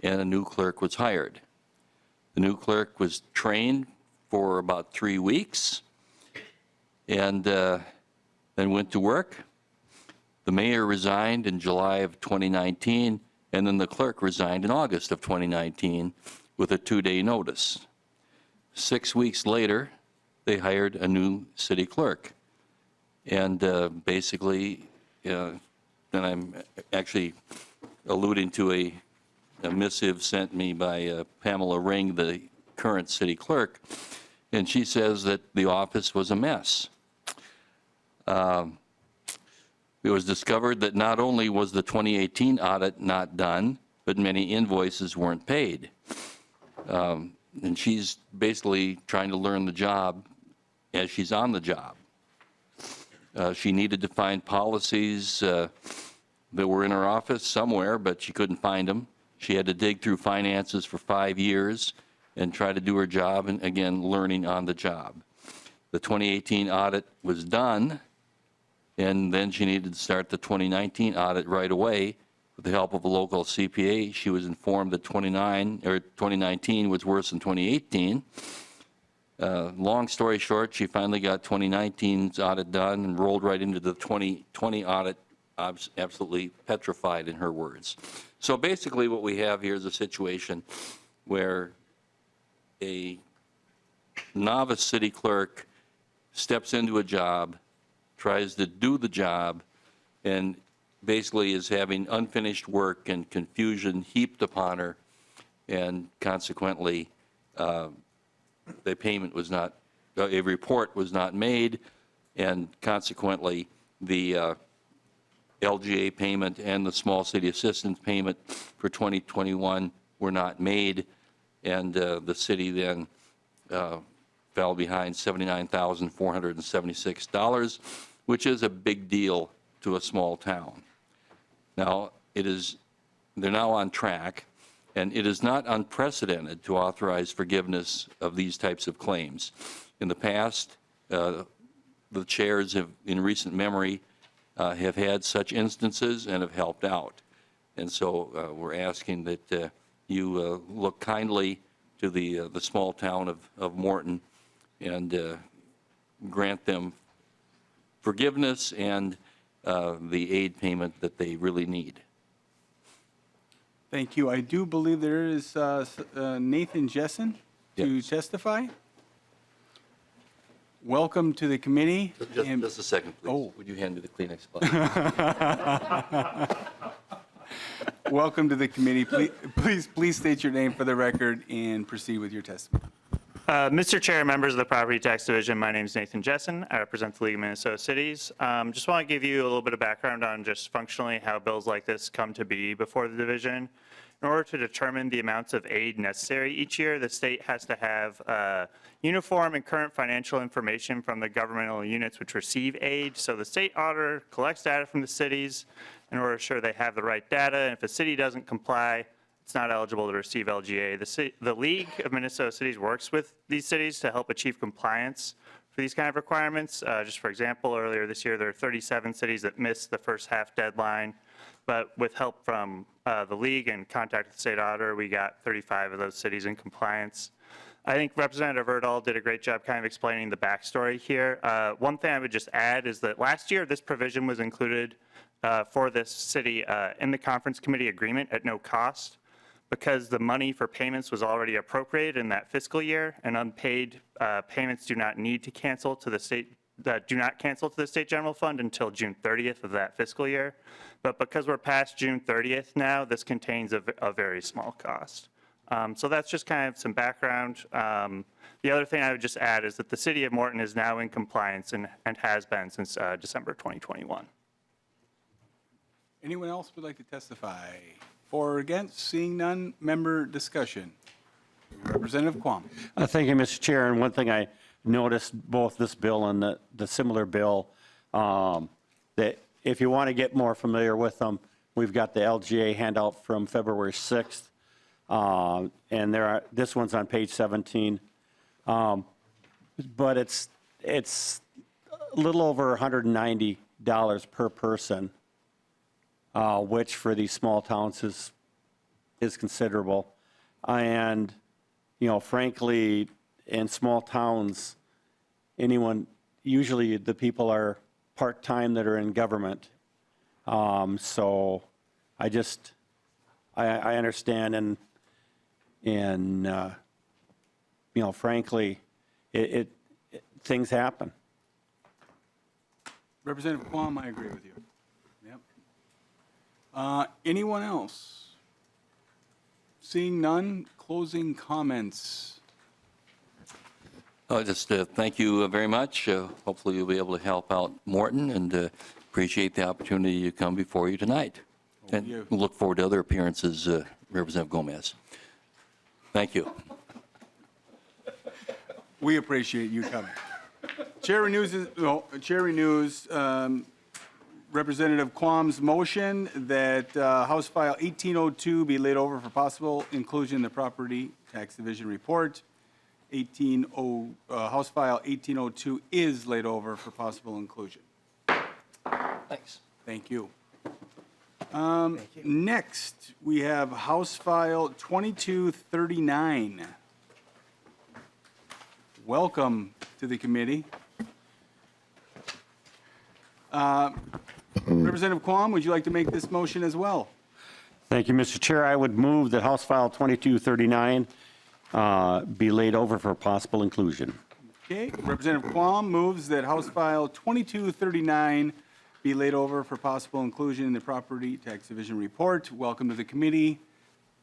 and a new clerk was hired. The new clerk was trained for about 3 weeks and then went to work. The mayor resigned in July of 2019, and then the clerk resigned in August of 2019 with a 2-day notice. 6 weeks later, they hired a new city clerk. And basically, and I'm actually alluding to a missive sent me by Pamela Ring, the current city clerk, and she says that the office was a mess. It was discovered that not only was the 2018 audit not done, but many invoices weren't paid. And she's basically trying to learn the job as she's on the job. She needed to find policies that were in her office somewhere, but she couldn't find them. She had to dig through finances for 5 years and try to do her job, and again, learning on the job. The 2018 audit was done, and then she needed to start the 2019 audit right away. With the help of a local CPA, she was informed that 2019 was worse than 2018. Long story short, she finally got 2019's audit done and rolled right into the 2020 audit, absolutely petrified in her words. So basically what we have here is a situation where a novice city clerk steps into a job, tries to do the job, and basically is having unfinished work and confusion heaped upon her, and consequently the payment was not, a report was not made, and consequently the LGA payment and the small city assistance payment for 2021 were not made, and the city then fell behind $79,476, which is a big deal to a small town. Now, they're now on track, and it is not unprecedented to authorize forgiveness of these types of claims. In the past, the chairs have, in recent memory, have had such instances and have helped out. And so we're asking that you look kindly to the small town of Morton and grant them forgiveness and the aid payment that they really need. Thank you. I do believe there is Nathan Jessen to testify. Welcome to the committee. Just a second, please. Oh. Would you hand me the Kleenex box? Welcome to the committee. Please state your name for the record and proceed with your testimony. Mr. Chair, members of the Property Tax Division, my name is Nathan Jessen. I represent the League of Minnesota Cities. Just want to give you a little bit of background on just functionally how bills like this come to be before the division. In order to determine the amounts of aid necessary each year, the state has to have uniform and current financial information from the governmental units which receive aid. So the state auditor collects data from the cities in order to ensure they have the right data. And if a city doesn't comply, it's not eligible to receive LGA. The League of Minnesota Cities works with these cities to help achieve compliance for these kind of requirements. Just for example, earlier this year, there are 37 cities that missed the first half deadline, but with help from the League and contact with the state auditor, we got 35 of those cities in compliance. I think Representative Urdahl did a great job kind of explaining the backstory here. One thing I would just add is that last year, this provision was included for this city in the conference committee agreement at no cost, because the money for payments was already appropriated in that fiscal year, and unpaid payments do not need to cancel to the state, do not cancel to the state general fund until June 30th of that fiscal year. But because we're past June 30th now, this contains a very small cost. So that's just kind of some background. The other thing I would just add is that the city of Morton is now in compliance and has been since December 2021. Anyone else would like to testify? For or against? Seeing none, member discussion. Representative Quam. Thank you, Mr. Chair. And one thing I noticed, both this bill and the similar bill, that if you want to get more familiar with them, we've got the LGA handout from February 6th. And this one's on page 17. But it's a little over $190 per person, which for these small towns is considerable. And, frankly, in small towns, usually the people are part-time that are in government. So I understand and frankly, things happen. Representative Quam, I agree with you. Yep. Anyone else? Seeing none, closing comments. Just thank you very much. Hopefully you'll be able to help out Morton, and appreciate the opportunity to come before you tonight. And look forward to other appearances, Representative Gomez. Thank you. We appreciate you coming. Chair renews Representative Quam's motion that House File 1802 be laid over for possible inclusion in the Property Tax Division report. House File 1802 is laid over for possible inclusion. Thanks. Thank you. Next, we have House File 2239. Welcome to the committee. Representative Quam, would you like to make this motion as well? Thank you, Mr. Chair. I would move that House File 2239 be laid over for possible inclusion. Okay, Representative Quam moves that House File 2239 be laid over for possible inclusion in the Property Tax Division report. Welcome to the committee.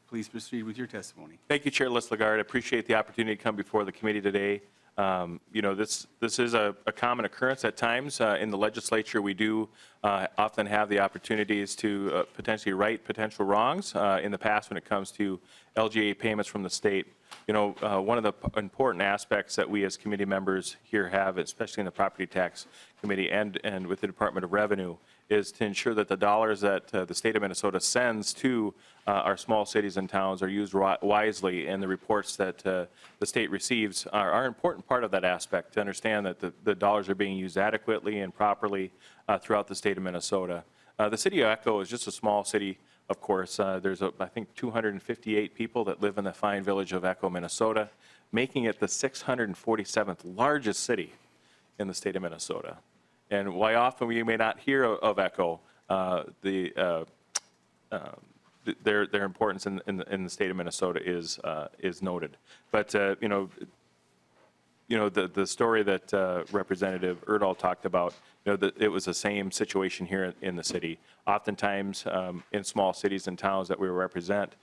Please proceed with your testimony. Thank you, Chair Lislegard. I appreciate the opportunity to come before the committee today. This is a common occurrence at times in the legislature. We do often have the opportunities to potentially right potential wrongs in the past when it comes to LGA payments from the state. One of the important aspects that we as committee members here have, especially in the Property Tax Committee and with the Department of Revenue, is to ensure that the dollars that the state of Minnesota sends to our small cities and towns are used wisely, and the reports that the state receives are an important part of that aspect, to understand that the dollars are being used adequately and properly throughout the state of Minnesota. The city of Echo is just a small city, of course. There's, I think, 258 people that live in the fine village of Echo, Minnesota, making it the 647th largest city in the state of Minnesota. And why often we may not hear of Echo, their importance in the state of Minnesota is noted. But the story that Representative Urdahl talked about, it was the same situation here in the city. Oftentimes, in small cities and towns that we represent,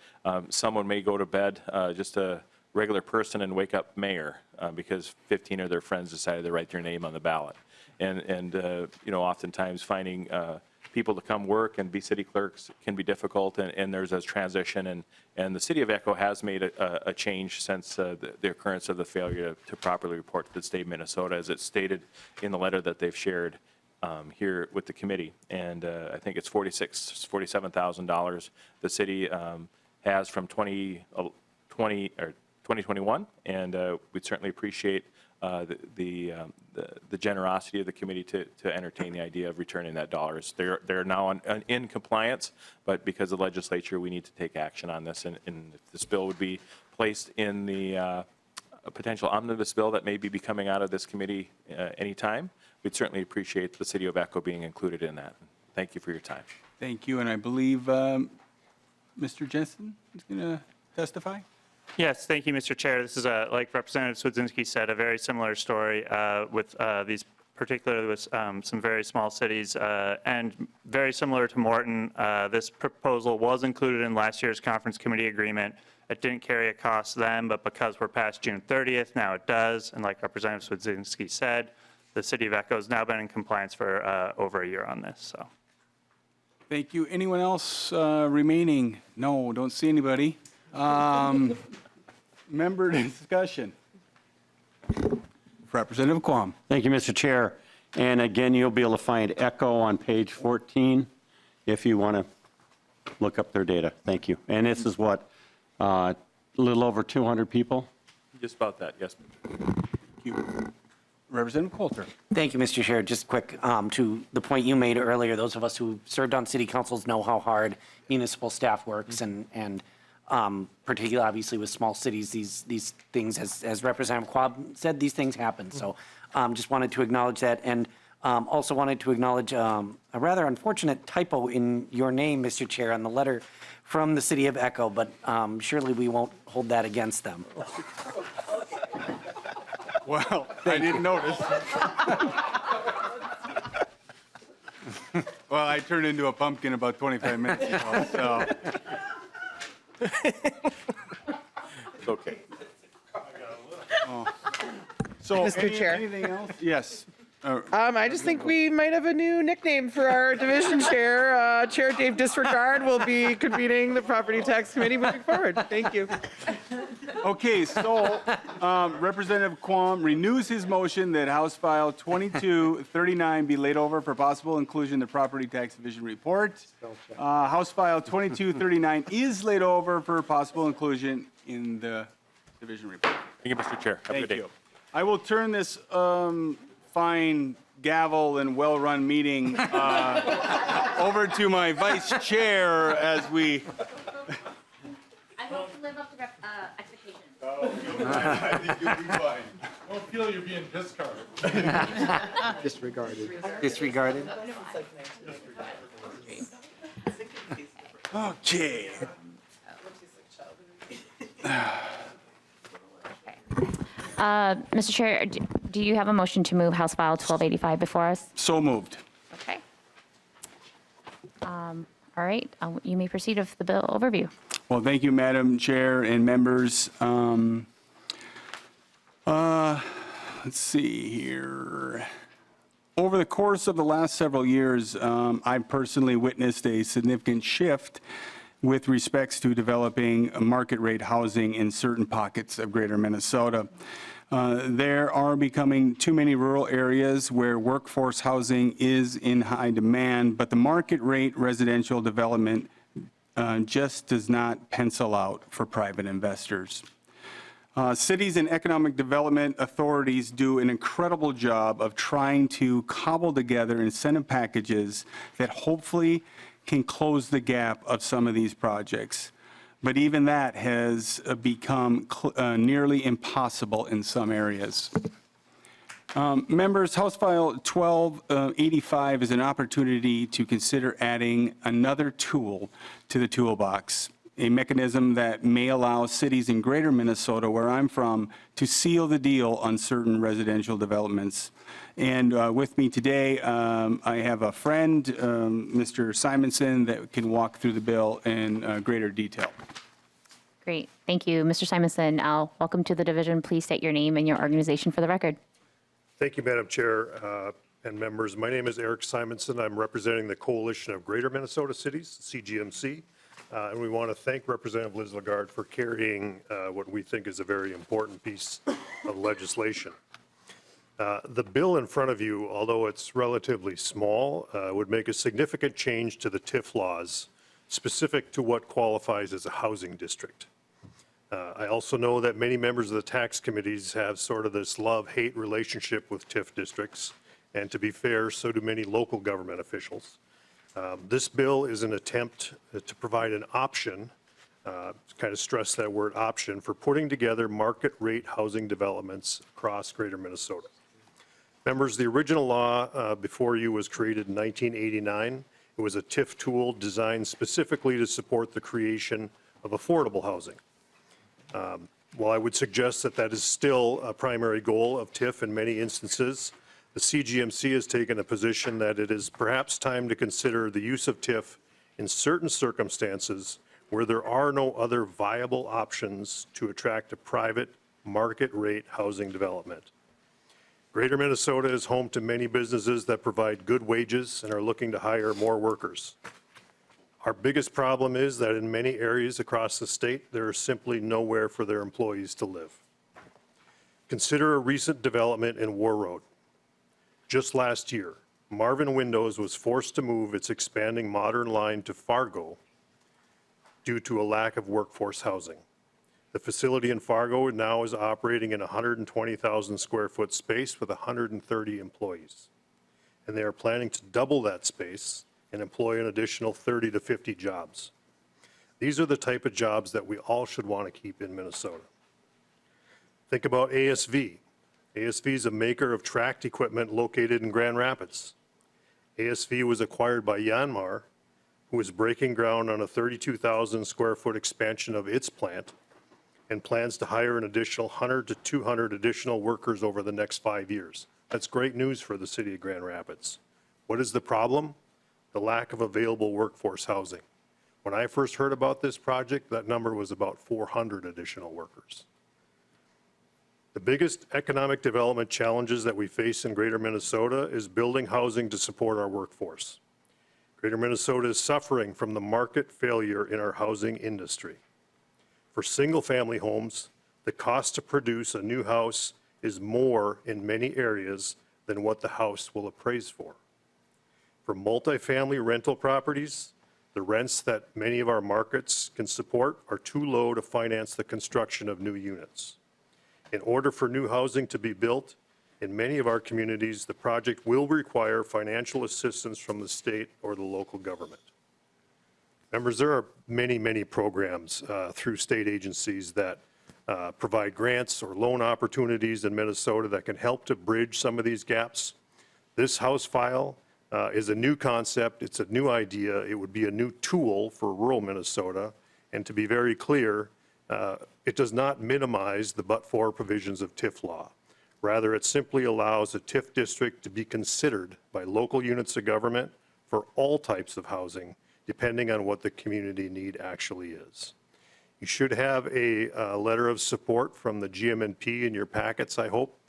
someone may go to bed just a regular person and wake up mayor because 15 of their friends decided to write their name on the ballot. And oftentimes finding people to come work and be city clerks can be difficult, and there's a transition. And the city of Echo has made a change since the occurrence of the failure to properly report to the state of Minnesota, as it's stated in the letter that they've shared here with the committee. And I think it's $47,000 the city has from 2021, and we'd certainly appreciate the generosity of the committee to entertain the idea of returning that dollars. They're now in compliance, but because of the legislature, we need to take action on this. And if this bill would be placed in the potential omnibus bill that may be coming out of this committee anytime, we'd certainly appreciate the city of Echo being included in that. Thank you for your time. Thank you, and I believe Mr. Jensen is going to testify. Yes, thank you, Mr. Chair. This is, like Representative Swedzinski said, a very similar story with these, particularly with some very small cities, and very similar to Morton. This proposal was included in last year's conference committee agreement. It didn't carry a cost then, but because we're past June 30th, now it does. And like Representative Swedzinski said, the city of Echo has now been in compliance for over a year on this. So, thank you. Anyone else remaining? No, don't see anybody. Member discussion. Representative Quam. Thank you, Mr. Chair. And again, you'll be able to find Echo on page 14 if you want to look up their data. Thank you. And this is what, a little over 200 people? Just about that, yes. Thank you. Representative Coulter. Thank you, Mr. Chair. Just quick, to the point you made earlier, those of us who served on city councils know how hard municipal staff works, and particularly obviously with small cities, these things, as Representative Quam said, these things happen. So just wanted to acknowledge that, and also wanted to acknowledge a rather unfortunate typo in your name, Mr. Chair, on the letter from the city of Echo, but surely we won't hold that against them. Well, I didn't notice. Well, I turned into a pumpkin about 25 minutes ago, so. It's okay. So, Mr. Chair. anything else? Yes. I just think we might have a new nickname for our division chair. Chair Dave Disregard will be convening the Property Tax Committee moving forward. Thank you. Okay, so Representative Quam renews his motion that House File 2239 be laid over for possible inclusion in the Property Tax Division report. House File 2239 is laid over for possible inclusion in the division report. Thank you, Mr. Chair. Have a good Thank day. you. I will turn this fine gavel and well-run meeting over to my vice chair as we. I hope to live up to expectations. I think you'll be fine. Don't feel you're being discarded. Disregarded. Disregarded. Okay. Mr. Chair, do you have a motion to move House File 1285 before us? So moved. Okay. All right, you may proceed with the bill overview. Well, thank you, Madam Chair and members. Let's see here. Over the course of the last several years, I've personally witnessed a significant shift with respects to developing market rate housing in certain pockets of greater Minnesota. There are becoming too many rural areas where workforce housing is in high demand, but the market rate residential development just does not pencil out for private investors. Cities and economic development authorities do an incredible job of trying to cobble together incentive packages that hopefully can close the gap of some of these projects. But even that has become nearly impossible in some areas. Members, House File 1285 is an opportunity to consider adding another tool to the toolbox, a mechanism that may allow cities in greater Minnesota, where I'm from, to seal the deal on certain residential developments. And with me today, I have a friend, Mr. Simonson, that can walk through the bill in greater detail. Great, thank you. Mr. Simonson, welcome to the division. Please state your name and your organization for the record. Thank you, Madam Chair and members. My name is Eric Simonson. I'm representing the Coalition of Greater Minnesota Cities, CGMC. And we want to thank Representative Lislegard for carrying what we think is a very important piece of legislation. The bill in front of you, although it's relatively small, would make a significant change to the TIF laws specific to what qualifies as a housing district. I also know that many members of the tax committees have sort of this love-hate relationship with TIF districts, and to be fair, so do many local government officials. This bill is an attempt to provide an option, kind of stress that word option, for putting together market rate housing developments across greater Minnesota. Members, the original law before you was created in 1989. It was a TIF tool designed specifically to support the creation of affordable housing. While I would suggest that that is still a primary goal of TIF in many instances, the CGMC has taken a position that it is perhaps time to consider the use of TIF in certain circumstances where there are no other viable options to attract a private market rate housing development. Greater Minnesota is home to many businesses that provide good wages and are looking to hire more workers. Our biggest problem is that in many areas across the state, there is simply nowhere for their employees to live. Consider a recent development in War Road. Just last year, Marvin Windows was forced to move its expanding modern line to Fargo due to a lack of workforce housing. The facility in Fargo now is operating in a 120,000 square foot space with 130 employees. And they are planning to double that space and employ an additional 30 to 50 jobs. These are the type of jobs that we all should want to keep in Minnesota. Think about ASV. ASV is a maker of tracked equipment located in Grand Rapids. ASV was acquired by Yanmar, who is breaking ground on a 32,000 square foot expansion of its plant and plans to hire an additional 100 to 200 additional workers over the next 5 years. That's great news for the city of Grand Rapids. What is the problem? The lack of available workforce housing. When I first heard about this project, that number was about 400 additional workers. The biggest economic development challenges that we face in Greater Minnesota is building housing to support our workforce. Greater Minnesota is suffering from the market failure in our housing industry. For single-family homes, the cost to produce a new house is more in many areas than what the house will appraise for. For multifamily rental properties, the rents that many of our markets can support are too low to finance the construction of new units. In order for new housing to be built, in many of our communities, the project will require financial assistance from the state or the local government. Members, there are many, many programs through state agencies that provide grants or loan opportunities in Minnesota that can help to bridge some of these gaps. This House file is a new concept. It's a new idea. It would be a new tool for rural Minnesota. And to be very clear, it does not minimize the but-for provisions of TIF law. Rather, it simply allows a TIF district to be considered by local units of government for all types of housing, depending on what the community need actually is. You should have a letter of support from the GMNP in your packets, I hope.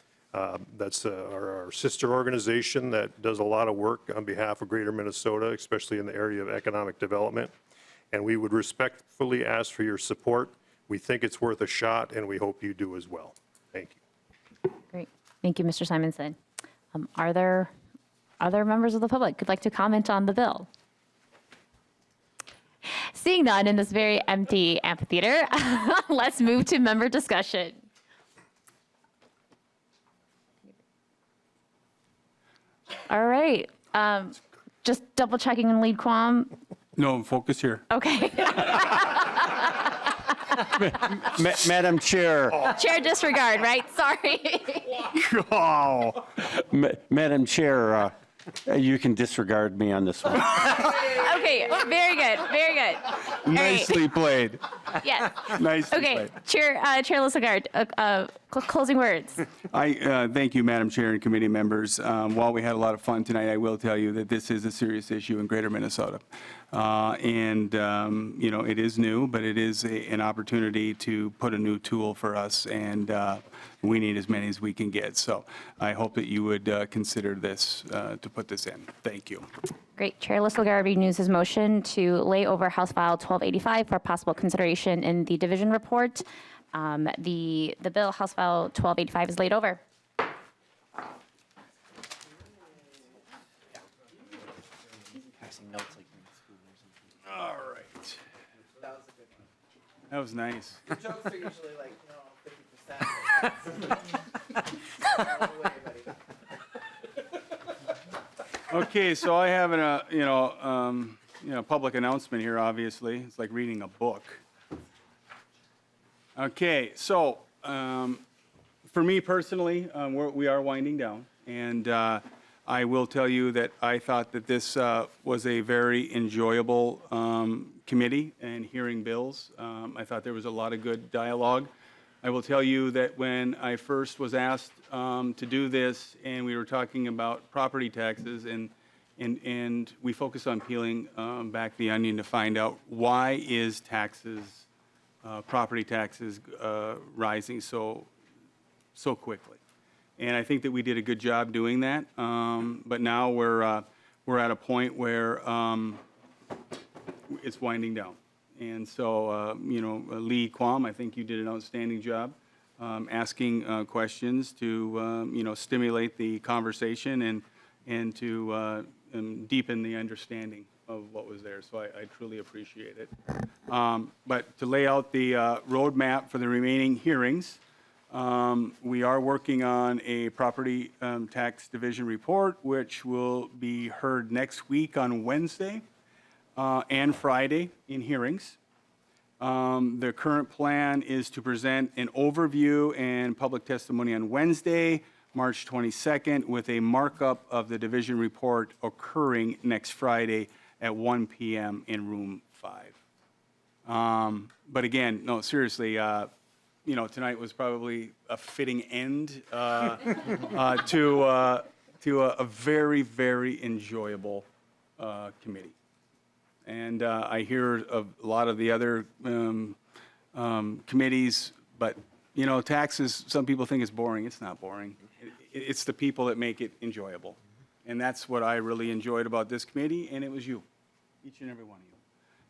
That's our sister organization that does a lot of work on behalf of Greater Minnesota, especially in the area of economic development. And we would respectfully ask for your support. We think it's worth a shot, and we hope you do as well. Thank you. Great. Thank you, Mr. Simonson. Are there other members of the public who'd like to comment on the bill? Seeing none in this very empty amphitheater, let's move to member discussion. All right. Just double checking in lead quam. No, focus here. Okay. Madam Chair. Chair disregard, right? Sorry. Oh. Madam Chair, you can disregard me on this one. Okay, very good, very good. All right. Nicely played. Yes. Nicely Okay, played. Chair Lislegard, closing words. I thank you, Madam Chair and committee members. While we had a lot of fun tonight, I will tell you that this is a serious issue in Greater Minnesota. You know, it is new, but it is an opportunity to put a new tool for us, and we need as many as we can get. So I hope that you would consider this to put this in. Thank you. Great. Chair Lislegard renews his motion to lay over House File 1285 for possible consideration in the division report. The bill, House File 1285, is laid over. All right. That was nice. Your jokes are usually like, 50%. Okay, so I have a public announcement here. Obviously, it's like reading a book. Okay, so for me personally, we are winding down, and I will tell you that I thought that this was a very enjoyable committee and hearing bills. I thought there was a lot of good dialogue. I will tell you that when I first was asked to do this, and we were talking about property taxes, and we focused on peeling back the onion to find out why is property taxes rising so quickly. And I think that we did a good job doing that. But now we're at a point where it's winding down. And so, Lee Quam, I think you did an outstanding job asking questions to, stimulate the conversation and to deepen the understanding of what was there. So I truly appreciate it. But to lay out the roadmap for the remaining hearings, we are working on a property tax division report, which will be heard next week on Wednesday and Friday in hearings. The current plan is to present an overview and public testimony on Wednesday, March 22nd, with a markup of the division report occurring next Friday at 1 p.m. in room 5. But again, no, seriously, tonight was probably a fitting end to to a very, very enjoyable committee. And I hear of a lot of the other committees, but, you know, taxes, some people think it's boring. It's not boring. It's the people that make it enjoyable. And that's what I really enjoyed about this committee, and it was you, each and every one of you.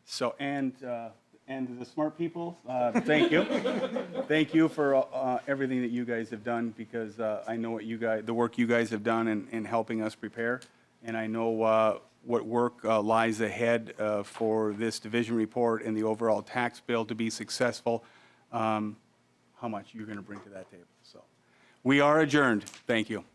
So, and the smart people, thank you. Thank you for everything that you guys have done, because I know what you guys, the work you guys have done in helping us prepare, and I know what work lies ahead for this division report and the overall tax bill to be successful, how much you're going to bring to that table. So, we are adjourned. Thank you.